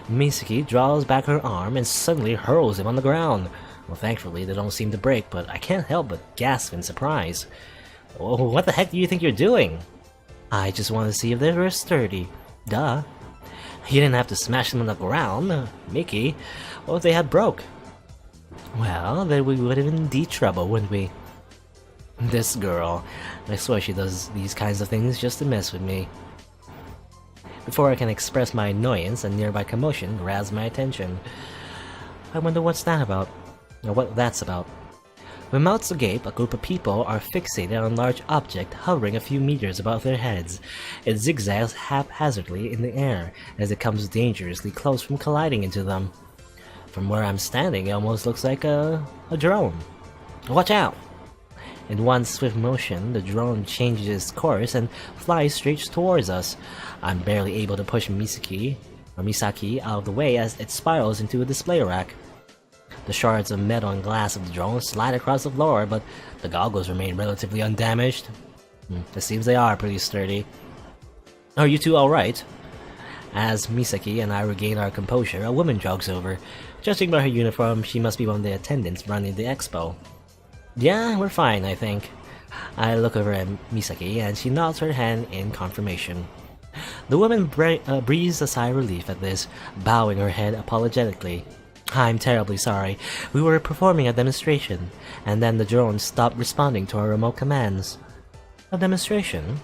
Misaki draws back her arm and suddenly hurls him on the ground. Well, thankfully they don't seem to break, but I can't help but gasp in surprise. Oh, what the heck do you think you're doing? I just want to see if they were sturdy. Duh. You didn't have to smash them on the ground, Mickey. What if they had broke? Well, then we would have been in deep trouble, wouldn't we? This girl. I swear she does these kinds of things just to mess with me. Before I can express my annoyance, a nearby commotion grabs my attention. I wonder what's that about, or what that's about. With mouths agape, a group of people are fixated on a large object hovering a few meters above their heads. It zigzags haphazardly in the air as it comes dangerously close from colliding into them. From where I'm standing, it almost looks like a drone. Watch out! In one swift motion, the drone changes its course and flies straight towards us. I'm barely able to push Misaki out of the way as it spirals into a display rack. The shards of metal and glass of the drone slide across the floor, but the goggles remain relatively undamaged. It seems they are pretty sturdy. Are you two alright? As Misaki and I regain our composure, a woman jogs over. Judging by her uniform, she must be one of the attendants running the expo. Yeah, we're fine, I think. I look over at Misaki and she nods her hand in confirmation. The woman breathes a sigh of relief at this, bowing her head apologetically. I'm terribly sorry. We were performing a demonstration, and then the drone stopped responding to our remote commands. A demonstration?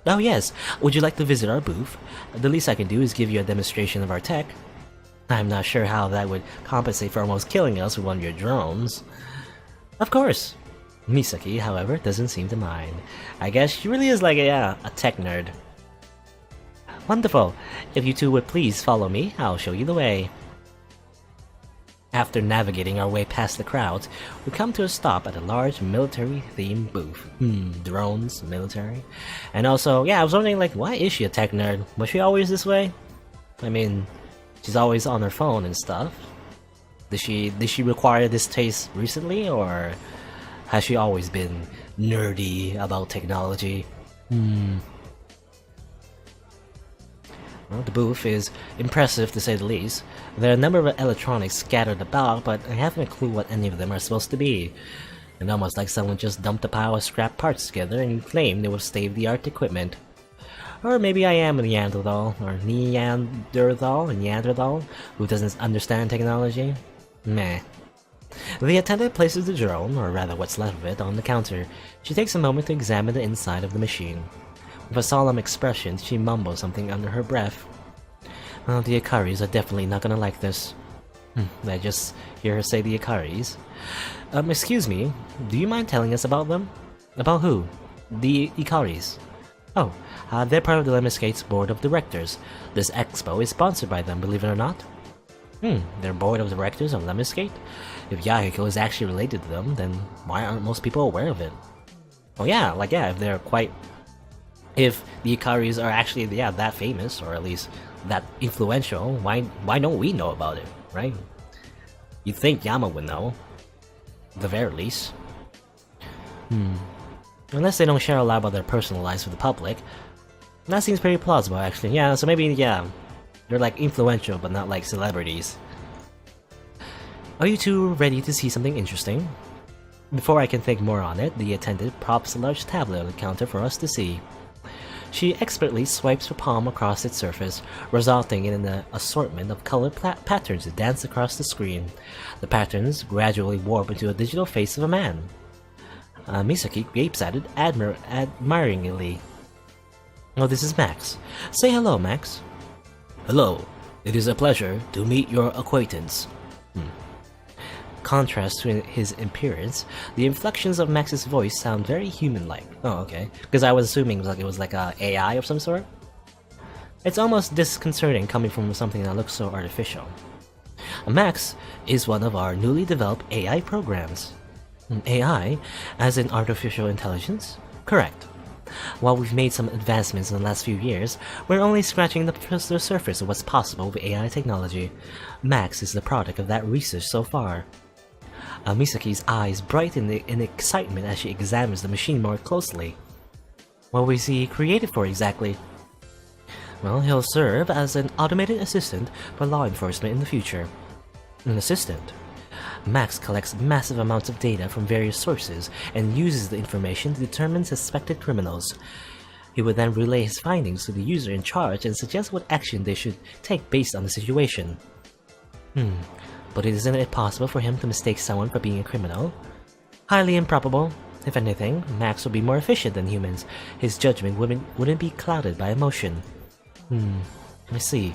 Oh yes, would you like to visit our booth? The least I can do is give you a demonstration of our tech. I'm not sure how that would compensate for almost killing us with one of your drones. Of course. Misaki, however, doesn't seem to mind. I guess she really is like a tech nerd. Wonderful. If you two would please follow me, I'll show you the way. After navigating our way past the crowds, we come to a stop at a large military-themed booth. Drones, military. And also, yeah, I was wondering, like, why is she a tech nerd? Was she always this way? I mean, she's always on her phone and stuff. Did she require this taste recently, or has she always been nerdy about technology? Well, the booth is impressive to say the least. There are a number of electronics scattered about, but I haven't a clue what any of them are supposed to be. And almost like someone just dumped a pile of scrap parts together and claimed they were state-of-the-art equipment. Or maybe I am a Neanderthal, who doesn't understand technology. Meh. The attendant places the drone, or rather what's left of it, on the counter. She takes a moment to examine the inside of the machine. With a solemn expression, she mumbles something under her breath. Well, the Ikaris are definitely not gonna like this. I just hear her say the Ikaris. Excuse me, do you mind telling us about them? About who? The Ikaris. Oh, they're part of the Lemniscate's board of directors. This expo is sponsored by them, believe it or not. They're board of directors of Lemniscate? If Yahiko is actually related to them, then why aren't most people aware of it? Oh yeah, if they're quite... If the Ikaris are actually, that famous, or at least that influential, why don't we know about it, right? You'd think Yama would know. At the very least. Unless they don't share a lot about their personal lives with the public. That seems pretty plausible, actually. Yeah, so maybe, they're like influential, but not like celebrities. Are you two ready to see something interesting? Before I can think more on it, the attendant props a large tablet on the counter for us to see. She expertly swipes her palm across its surface, resulting in an assortment of color patterns that dance across the screen. The patterns gradually warp into a digital face of a man. Misaki gapes at it admiringly. Oh, this is Max. Say hello, Max. Hello. It is a pleasure to meet your acquaintance. Contrast to his appearance, the inflections of Max's voice sound very human-like. Oh, okay. Because I was assuming it was like a AI of some sort. It's almost disconcerting coming from something that looks so artificial. Max is one of our newly developed AI programs. AI, as in artificial intelligence? Correct. While we've made some advancements in the last few years, we're only scratching the surface of what's possible with AI technology. Max is the product of that research so far. Misaki's eyes brighten in excitement as she examines the machine more closely. What was he created for exactly? Well, he'll serve as an automated assistant for law enforcement in the future. An assistant? Max collects massive amounts of data from various sources and uses the information to determine suspected criminals. He would then relay his findings to the user in charge and suggest what action they should take based on the situation. But isn't it possible for him to mistake someone for being a criminal? Highly improbable. If anything, Max would be more efficient than humans. His judgment wouldn't be clouded by emotion. I see.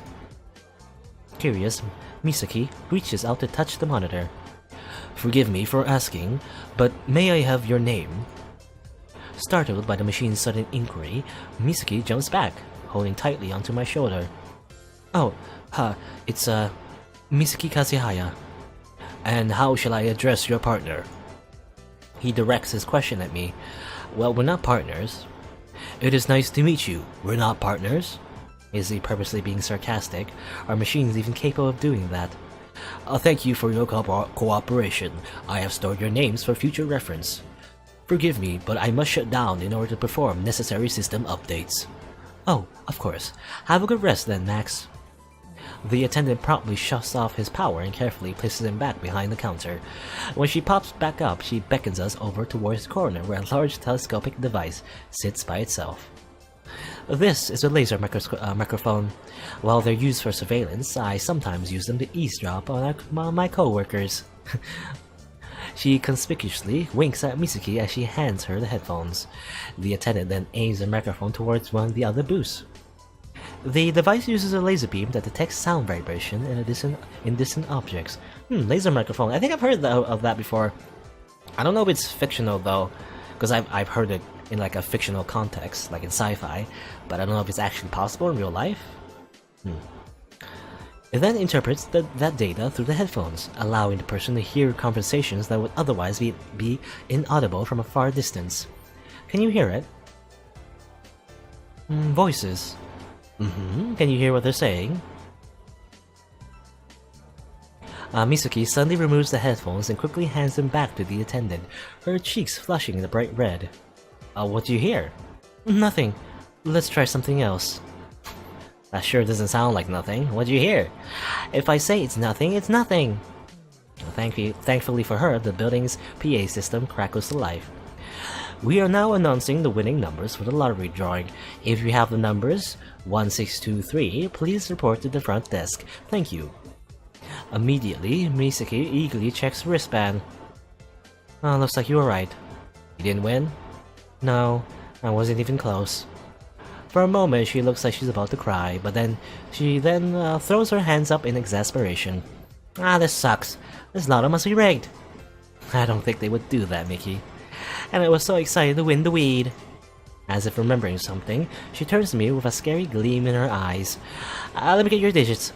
Curious, Misaki reaches out to touch the monitor. Forgive me for asking, but may I have your name? Startled by the machine's sudden inquiry, Misaki jumps back, holding tightly onto my shoulder. Oh, it's Misaki Kazihaya. And how shall I address your partner? He directs his question at me. Well, we're not partners. It is nice to meet you. We're not partners? Is he purposely being sarcastic? Are machines even capable of doing that? Thank you for your cooperation. I have stored your names for future reference. Forgive me, but I must shut down in order to perform necessary system updates. Oh, of course. Have a good rest then, Max. The attendant promptly shuts off his power and carefully places him back behind the counter. When she pops back up, she beckons us over towards the corner where a large telescopic device sits by itself. This is a laser microphone. While they're used for surveillance, I sometimes use them to eavesdrop on my co-workers. She conspicuously winks at Misaki as she hands her the headphones. The attendant then aims the microphone towards one of the other booths. The device uses a laser beam that detects sound vibration in distant objects. Laser microphone. I think I've heard of that before. I don't know if it's fictional though, because I've heard it in like a fictional context, like in sci-fi, but I don't know if it's actually possible in real life. It then interprets that data through the headphones, allowing the person to hear conversations that would otherwise be inaudible from a far distance. Can you hear it? Voices. Can you hear what they're saying? Misaki suddenly removes the headphones and quickly hands them back to the attendant, her cheeks flushing the bright red. What do you hear? Nothing. Let's try something else. That sure doesn't sound like nothing. What do you hear? If I say it's nothing, it's nothing. Thankfully for her, the building's PA system crackles to life. We are now announcing the winning numbers for the lottery drawing. If you have the numbers 1623, please report to the front desk. Thank you. Immediately, Misaki eagerly checks her wristband. Looks like you were right. You didn't win? No, I wasn't even close. For a moment, she looks like she's about to cry, but then she throws her hands up in exasperation. This sucks. This lotto must be rigged. I don't think they would do that, Mickey. And I was so excited to win the weed. As if remembering something, she turns to me with a scary gleam in her eyes. Let me get your digits.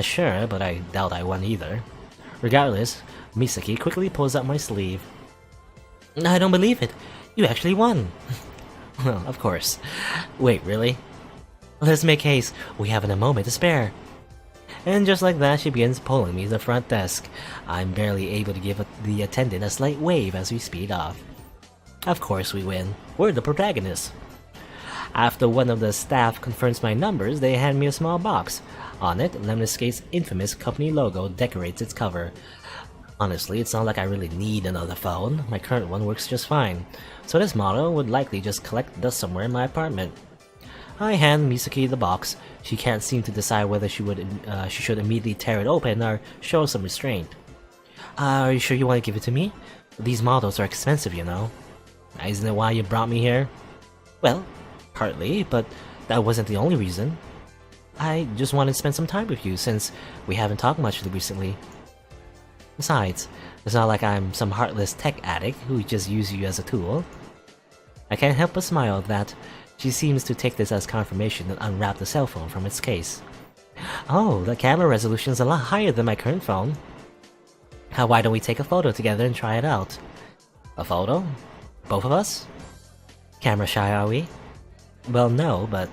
Sure, but I doubt I won either. Regardless, Misaki quickly pulls out my sleeve. I don't believe it. You actually won. Well, of course. Wait, really? Let's make haste. We haven't a moment to spare. And just like that, she begins pulling me to the front desk. I'm barely able to give the attendant a slight wave as we speed off. Of course we win. We're the protagonists. After one of the staff confirms my numbers, they hand me a small box. On it, Lemniscate's infamous company logo decorates its cover. Honestly, it's not like I really need another phone. My current one works just fine. So this model would likely just collect dust somewhere in my apartment. I hand Misaki the box. She can't seem to decide whether she should immediately tear it open or show some restraint. Are you sure you want to give it to me? These models are expensive, you know. Isn't it why you brought me here? Well, partly, but that wasn't the only reason. I just wanted to spend some time with you since we haven't talked much recently. Besides, it's not like I'm some heartless tech addict who just uses you as a tool. I can't help but smile at that. She seems to take this as confirmation and unwrap the cell phone from its case. Oh, the camera resolution is a lot higher than my current phone. Why don't we take a photo together and try it out? A photo? Both of us? Camera shy, are we? Well, no, but...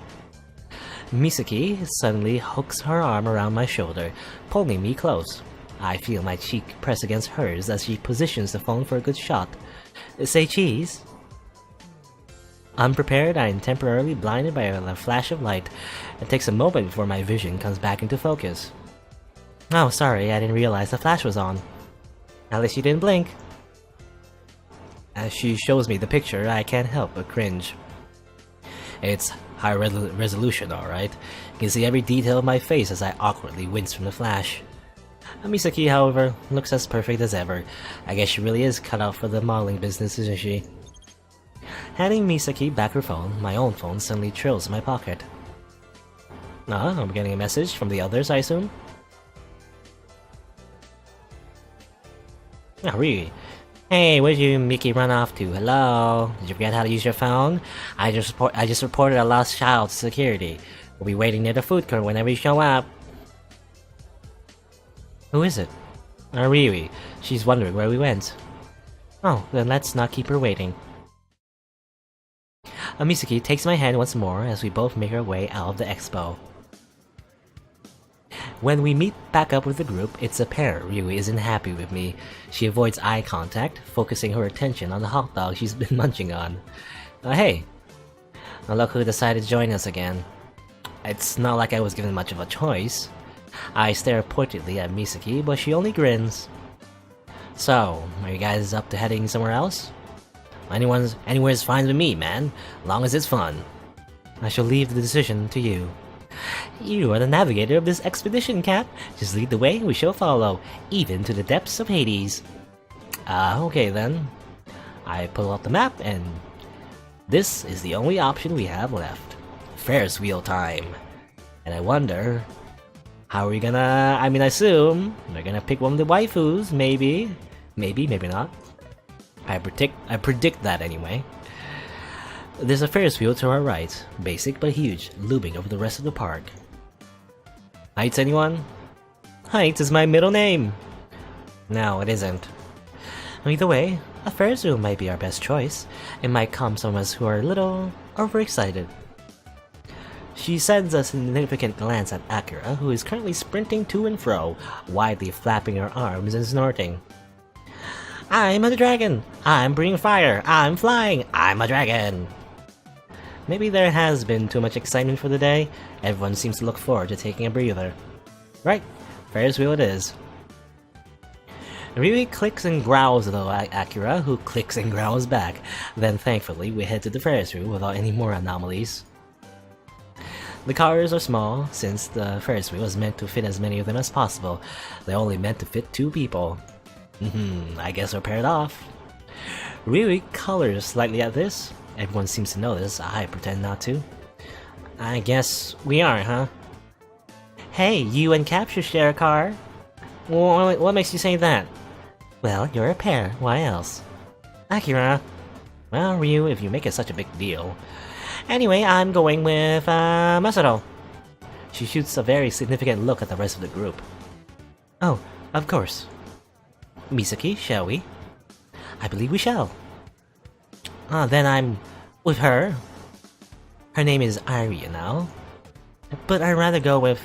Misaki suddenly hooks her arm around my shoulder, pulling me close. I feel my cheek press against hers as she positions the phone for a good shot. Say cheese? Unprepared, I am temporarily blinded by a flash of light. It takes a moment before my vision comes back into focus. Oh, sorry, I didn't realize the flash was on. At least you didn't blink. As she shows me the picture, I can't help but cringe. It's high resolution, alright. You can see every detail of my face as I awkwardly wince from the flash. Misaki, however, looks as perfect as ever. I guess she really is cut out for the modeling business, isn't she? Handing Misaki back her phone, my own phone suddenly trills in my pocket. I'm getting a message from the others, I assume? Oh, really? Hey, where'd you Mickey run off to? Hello? Did you forget how to use your phone? I just reported a lost child to security. We'll be waiting near the food court whenever you show up. Who is it? Riri. She's wondering where we went. Oh, then let's not keep her waiting. Misaki takes my hand once more as we both make our way out of the expo. When we meet back up with the group, it's apparent Riri isn't happy with me. She avoids eye contact, focusing her attention on the hot dog she's been munching on. Hey! Look who decided to join us again. It's not like I was given much of a choice. I stare pointedly at Misaki, but she only grins. So, are you guys up to heading somewhere else? Anywhere's fine with me, man. Long as it's fun. I shall leave the decision to you. You are the navigator of this expedition, Cap. Just lead the way and we shall follow, even to the depths of Hades. Okay then. I pull out the map and... this is the only option we have left. Ferris wheel time. And I wonder... how are we gonna... I assume they're gonna pick one of the waifus, maybe. Maybe not. I predict that anyway. There's a Ferris wheel to our right, basic but huge, looming over the rest of the park. Heights, anyone? Heights is my middle name! No, it isn't. Either way, a Ferris wheel might be our best choice. It might calm some of us who are a little overexcited. She sends a significant glance at Akira, who is currently sprinting to and fro, widely flapping her arms and snorting. I'm a dragon! I'm breathing fire! I'm flying! I'm a dragon! Maybe there has been too much excitement for the day. Everyone seems to look forward to taking a breather. Right, Ferris wheel it is. Riri clicks and growls at Akira, who clicks and growls back. Then thankfully we head to the Ferris wheel without any more anomalies. The cars are small, since the Ferris wheel is meant to fit as many of them as possible. They're only meant to fit 2 people. I guess we're paired off. Riri colors slightly at this. Everyone seems to notice, I pretend not to. I guess we are, huh? Hey, you and Cap should share a car. What makes you say that? Well, you're a pair, why else? Akira. Well, Ryu, if you make it such a big deal. Anyway, I'm going with, Masato. She shoots a very significant look at the rest of the group. Oh, of course. Misaki, shall we? I believe we shall. Then I'm with her. Her name is Irie, you know. But I'd rather go with...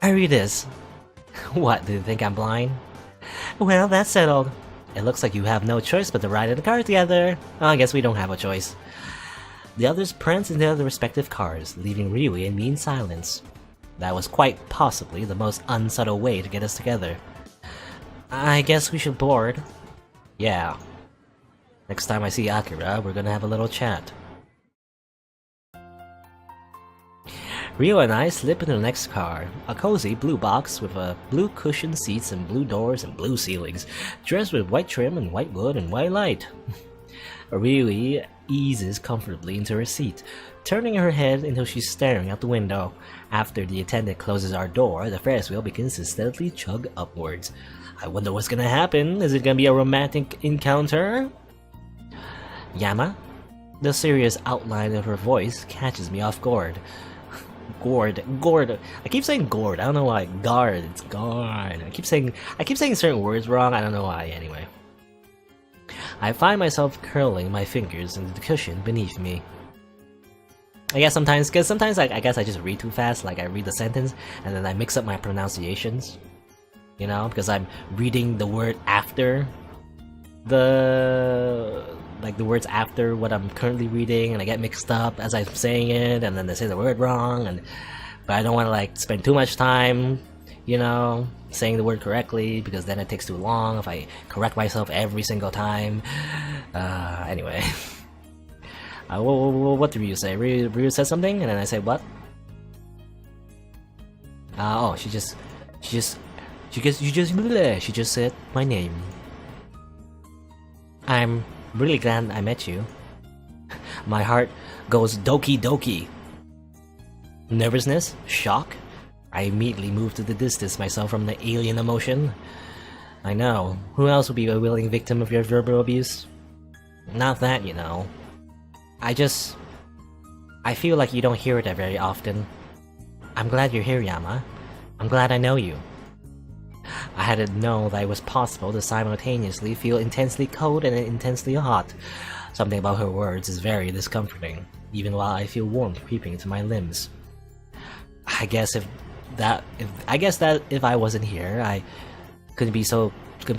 Irie it is. What, do you think I'm blind? Well, that's settled. It looks like you have no choice but to ride in the car together. I guess we don't have a choice. The others prance into their respective cars, leaving Ryui and me in silence. That was quite possibly the most unsubtle way to get us together. I guess we should board. Yeah. Next time I see Akira, we're gonna have a little chat. Rio and I slip into the next car, a cozy blue box with blue cushioned seats and blue doors and blue ceilings, dressed with white trim and white wood and white light. Rio eases comfortably into her seat, turning her head until she's staring out the window. After the attendant closes our door, the Ferris wheel begins to steadily chug upwards. I wonder what's gonna happen. Is it gonna be a romantic encounter? Yama? The serious outline of her voice catches me off guard. Gourd. I keep saying gourd. I don't know why. Guard. It's guard. I keep saying certain words wrong. I don't know why. Anyway, I find myself curling my fingers into the cushion beneath me. I guess sometimes, I guess I just read too fast. Like I read the sentence and then I mix up my pronunciations. You know, because I'm reading the word after the words after what I'm currently reading, and I get mixed up as I'm saying it, and then they say the word wrong, but I don't want to like spend too much time, you know, saying the word correctly, because then it takes too long if I correct myself every single time. Anyway. What did Ryu say? Ryu said something, and then I say what? Oh, she just said my name. I'm really glad I met you. My heart goes doki doki. Nervousness? Shock? I immediately move to the distance myself from the alien emotion. I know. Who else would be a willing victim of your verbal abuse? Not that, you know. I feel like you don't hear it very often. I'm glad you're here, Yama. I'm glad I know you. I had to know that it was possible to simultaneously feel intensely cold and intensely hot. Something about her words is very discomforting, even while I feel warmth creeping into my limbs. I guess if I wasn't here, I could be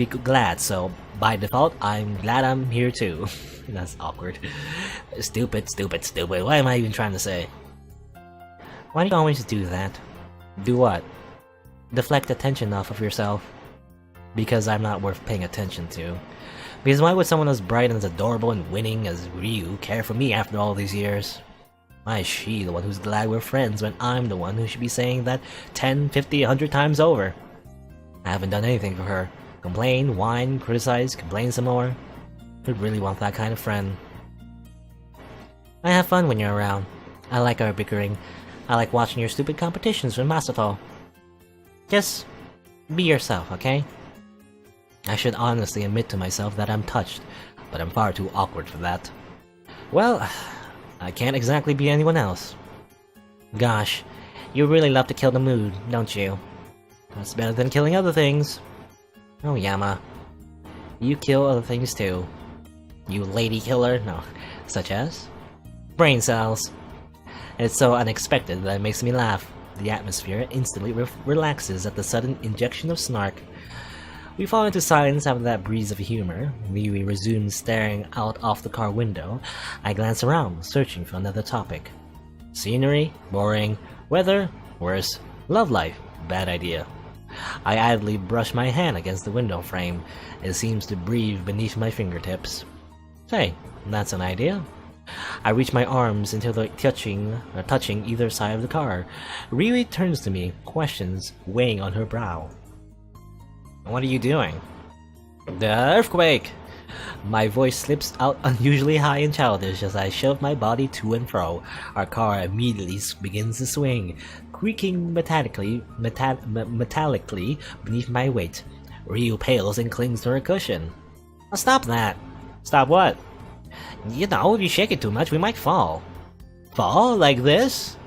glad. So by default, I'm glad I'm here too. That's awkward. Stupid. What am I even trying to say? Why do you always do that? Do what? Deflect attention off of yourself. Because I'm not worth paying attention to. Because why would someone as bright and as adorable and winning as Ryu care for me after all these years? Why is she the one who's glad we're friends when I'm the one who should be saying that 10, 50, 100 times over? I haven't done anything for her. Complain, whine, criticize, complain some more. I really want that kind of friend. I have fun when you're around. I like our bickering. I like watching your stupid competitions with Masato. Just be yourself, okay? I should honestly admit to myself that I'm touched, but I'm far too awkward for that. Well, I can't exactly be anyone else. Gosh, you really love to kill the mood, don't you? That's better than killing other things. Oh, Yama. You kill other things too. You lady killer? No. Such as? Brain cells. It's so unexpected that it makes me laugh. The atmosphere instantly relaxes at the sudden injection of snark. We fall into silence after that breeze of humor. We resume staring out off the car window. I glance around, searching for another topic. Scenery? Boring. Weather? Worse. Love life? Bad idea. I idly brush my hand against the window frame. It seems to breathe beneath my fingertips. Hey, that's an idea. I reach my arms until they're touching either side of the car. Riri turns to me, questions weighing on her brow. What are you doing? The earthquake! My voice slips out unusually high and childish as I shove my body to and fro. Our car immediately begins to swing, creaking metallically beneath my weight. Ryu pales and clings to her cushion. Oh, stop that! Stop what? You know, if you shake it too much, we might fall. Fall? Like this?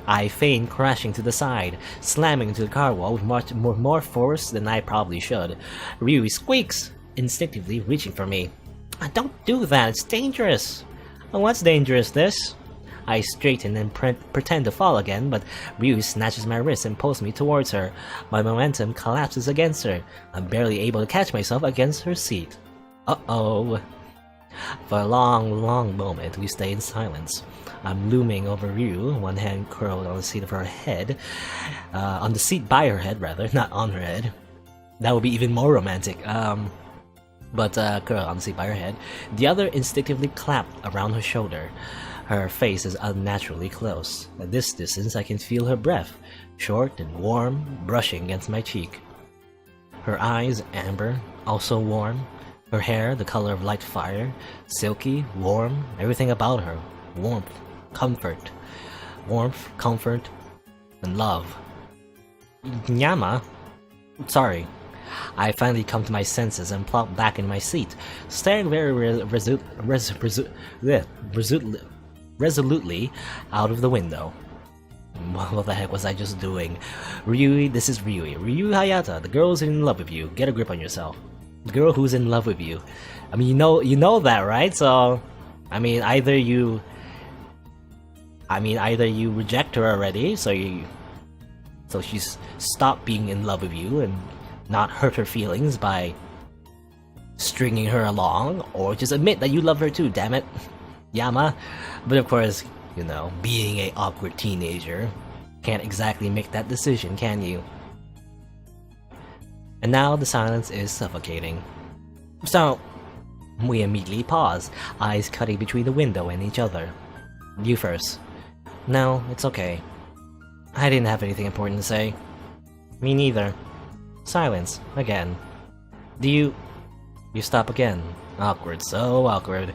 I feign crashing to the side, slamming into the car wall with much more force than I probably should. Ryu squeaks, instinctively reaching for me. Don't do that, it's dangerous. What's dangerous, this? I straighten and pretend to fall again, but Ryu snatches my wrist and pulls me towards her. My momentum collapses against her. I'm barely able to catch myself against her seat. Uh-oh. For a long moment, we stay in silence. I'm looming over Ryu, one hand curled on the seat of her head. On the seat by her head, rather, not on her head. That would be even more romantic. But curled on the seat by her head. The other instinctively clapped around her shoulder. Her face is unnaturally close. At this distance, I can feel her breath, short and warm, brushing against my cheek. Her eyes, amber, also warm. Her hair, the color of light fire, silky, warm, everything about her. Warmth, comfort. Warmth, comfort, and love. Nyama? Sorry. I finally come to my senses and plop back in my seat, staring very resolutely out of the window. What the heck was I just doing? Ryui, this is Ryui. Ryui Hayata, the girl who's in love with you. Get a grip on yourself. The girl who's in love with you. I mean, you know that, right? So, I mean, either you reject her already, so she's stopped being in love with you and not hurt her feelings by stringing her along, or just admit that you love her too, damn it. Yama. But of course, you know, being a awkward teenager, can't exactly make that decision, can you? And now the silence is suffocating. So, we immediately pause, eyes cutting between the window and each other. You first. No, it's okay. I didn't have anything important to say. Me neither. Silence, again. You stop again. Awkward, so awkward.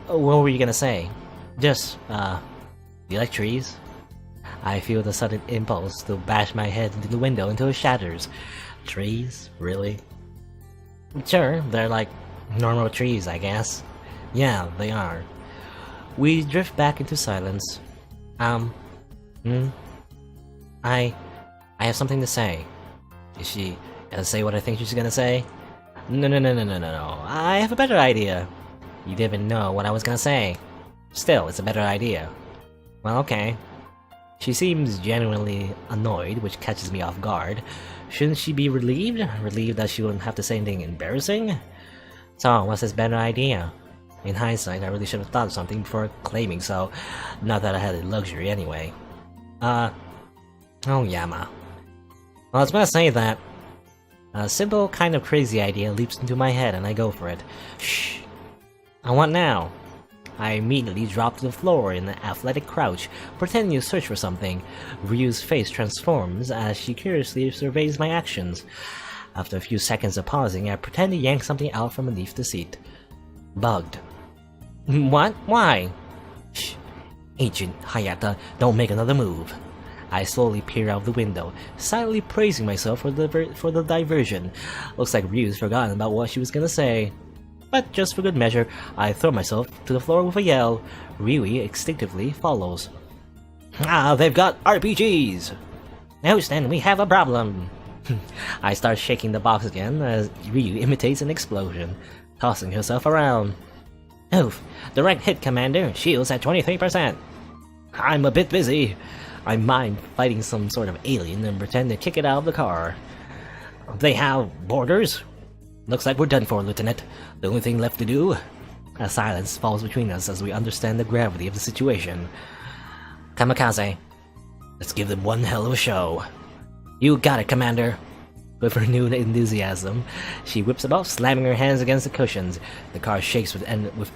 What were you gonna say? Just, do you like trees? I feel the sudden impulse to bash my head into the window until it shatters. Trees? Really? Sure, they're like normal trees, I guess. Yeah, they are. We drift back into silence. I have something to say. Is she gonna say what I think she's gonna say? No. I have a better idea. You didn't know what I was gonna say. Still, it's a better idea. Well, okay. She seems genuinely annoyed, which catches me off guard. Shouldn't she be relieved? Relieved that she wouldn't have to say anything embarrassing? So, what's this better idea? In hindsight, I really should have thought of something before claiming so. Not that I had the luxury anyway. Oh, Yama. Well, I was gonna say that a simple, kind of crazy idea leaps into my head and I go for it. Shh. And what now? I immediately drop to the floor in an athletic crouch, pretending to search for something. Ryu's face transforms as she curiously surveys my actions. After a few seconds of pausing, I pretend to yank something out from beneath the seat. Bugged. What? Why? Shh. Agent Hayata, don't make another move. I slowly peer out the window, silently praising myself for the diversion. Looks like Ryu's forgotten about what she was gonna say. But just for good measure, I throw myself to the floor with a yell. Ryui instinctively follows. Ah, they've got RPGs! Houston, we have a problem! I start shaking the box again as Ryu imitates an explosion, tossing herself around. Oof, direct hit, Commander. Shields at 23%. I'm a bit busy. I mime fighting some sort of alien and pretend to kick it out of the car. They have borders? Looks like we're done for, Lieutenant. The only thing left to do? A silence falls between us as we understand the gravity of the situation. Kamikaze. Let's give them one hell of a show. You got it, Commander. With renewed enthusiasm, she whips about, slamming her hands against the cushions. The car shakes with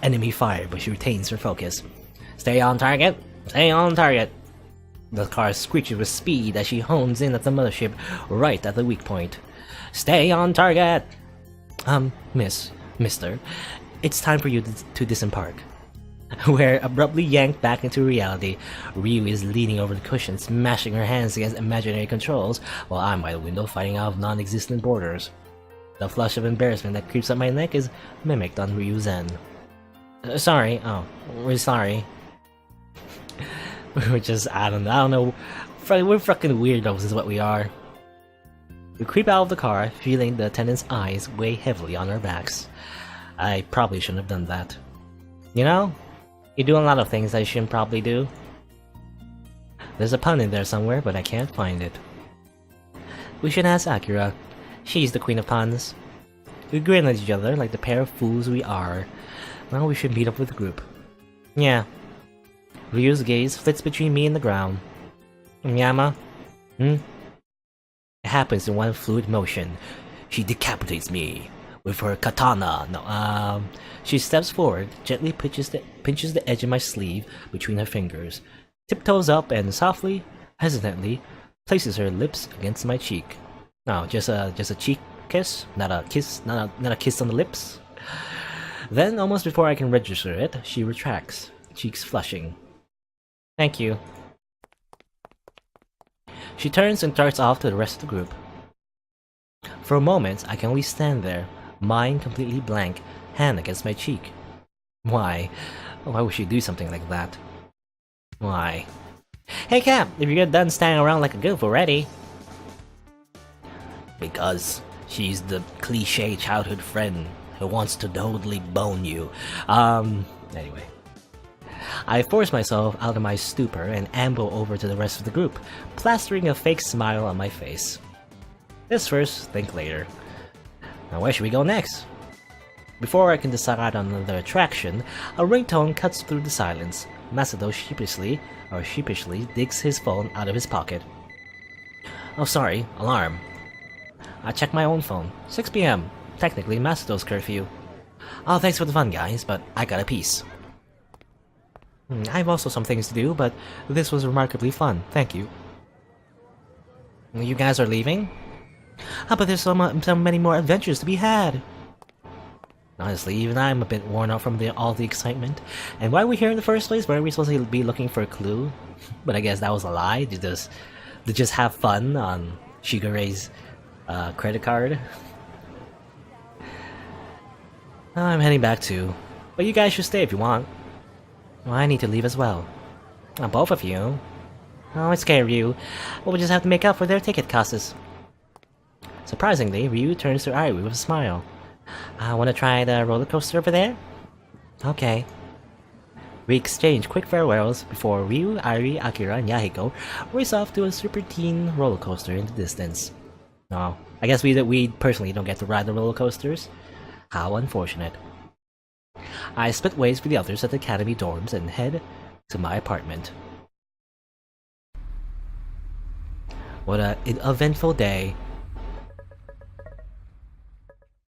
enemy fire, but she retains her focus. Stay on target. Stay on target. The car screeches with speed as she hones in at the mothership, right at the weak point. Stay on target! Mister, it's time for you to disembark. We're abruptly yanked back into reality. Ryu is leaning over the cushion, smashing her hands against imaginary controls, while I'm by the window fighting off non-existent borders. The flush of embarrassment that creeps up my neck is mimicked on Ryu's end. Sorry. Oh, we're sorry. We're just, I don't know. We're fucking weirdos is what we are. We creep out of the car, feeling the attendant's eyes weigh heavily on our backs. I probably shouldn't have done that. You know, you do a lot of things I shouldn't probably do. There's a pun in there somewhere, but I can't find it. We should ask Akira. She's the queen of puns. We grin at each other like the pair of fools we are. Well, we should meet up with the group. Yeah. Ryu's gaze flits between me and the ground. Yama? It happens in one fluid motion. She decapitates me with her katana. No, she steps forward, gently pinches the edge of my sleeve between her fingers, tiptoes up, and softly, hesitantly, places her lips against my cheek. No, just a cheek kiss, not a kiss, not a kiss on the lips. Then, almost before I can register it, she retracts, cheeks flushing. Thank you. She turns and darts off to the rest of the group. For a moment, I can only stand there, mind completely blank, hand against my cheek. Why? Why would she do something like that? Why? Hey Cap, if you're done standing around like a goof already. Because she's the cliche childhood friend who wants to totally bone you. Anyway. I force myself out of my stupor and amble over to the rest of the group, plastering a fake smile on my face. This first, think later. Now where should we go next? Before I can decide on another attraction, a ringtone cuts through the silence. Masato sheepishly digs his phone out of his pocket. Oh sorry, alarm. I check my own phone. 6 PM. Technically Masato's curfew. Oh, thanks for the fun, guys, but I got a piece. I have also some things to do, but this was remarkably fun. Thank you. You guys are leaving? But there's so many more adventures to be had. Honestly, even I'm a bit worn out from all the excitement. And why are we here in the first place? Weren't we supposed to be looking for a clue? But I guess that was a lie. To just have fun on Shigure's credit card. I'm heading back too. But you guys should stay if you want. Well, I need to leave as well. Both of you? Oh, it's okay, Ryu. But we'll just have to make up for their ticket costs. Surprisingly, Ryu turns to Irie with a smile. Wanna try the roller coaster over there? Okay. We exchange quick farewells before Ryu, Irie, Akira, and Yahiko race off to a super teen roller coaster in the distance. Oh, I guess we personally don't get to ride the roller coasters. How unfortunate. I split ways with the others at the academy dorms and head to my apartment. What an eventful day.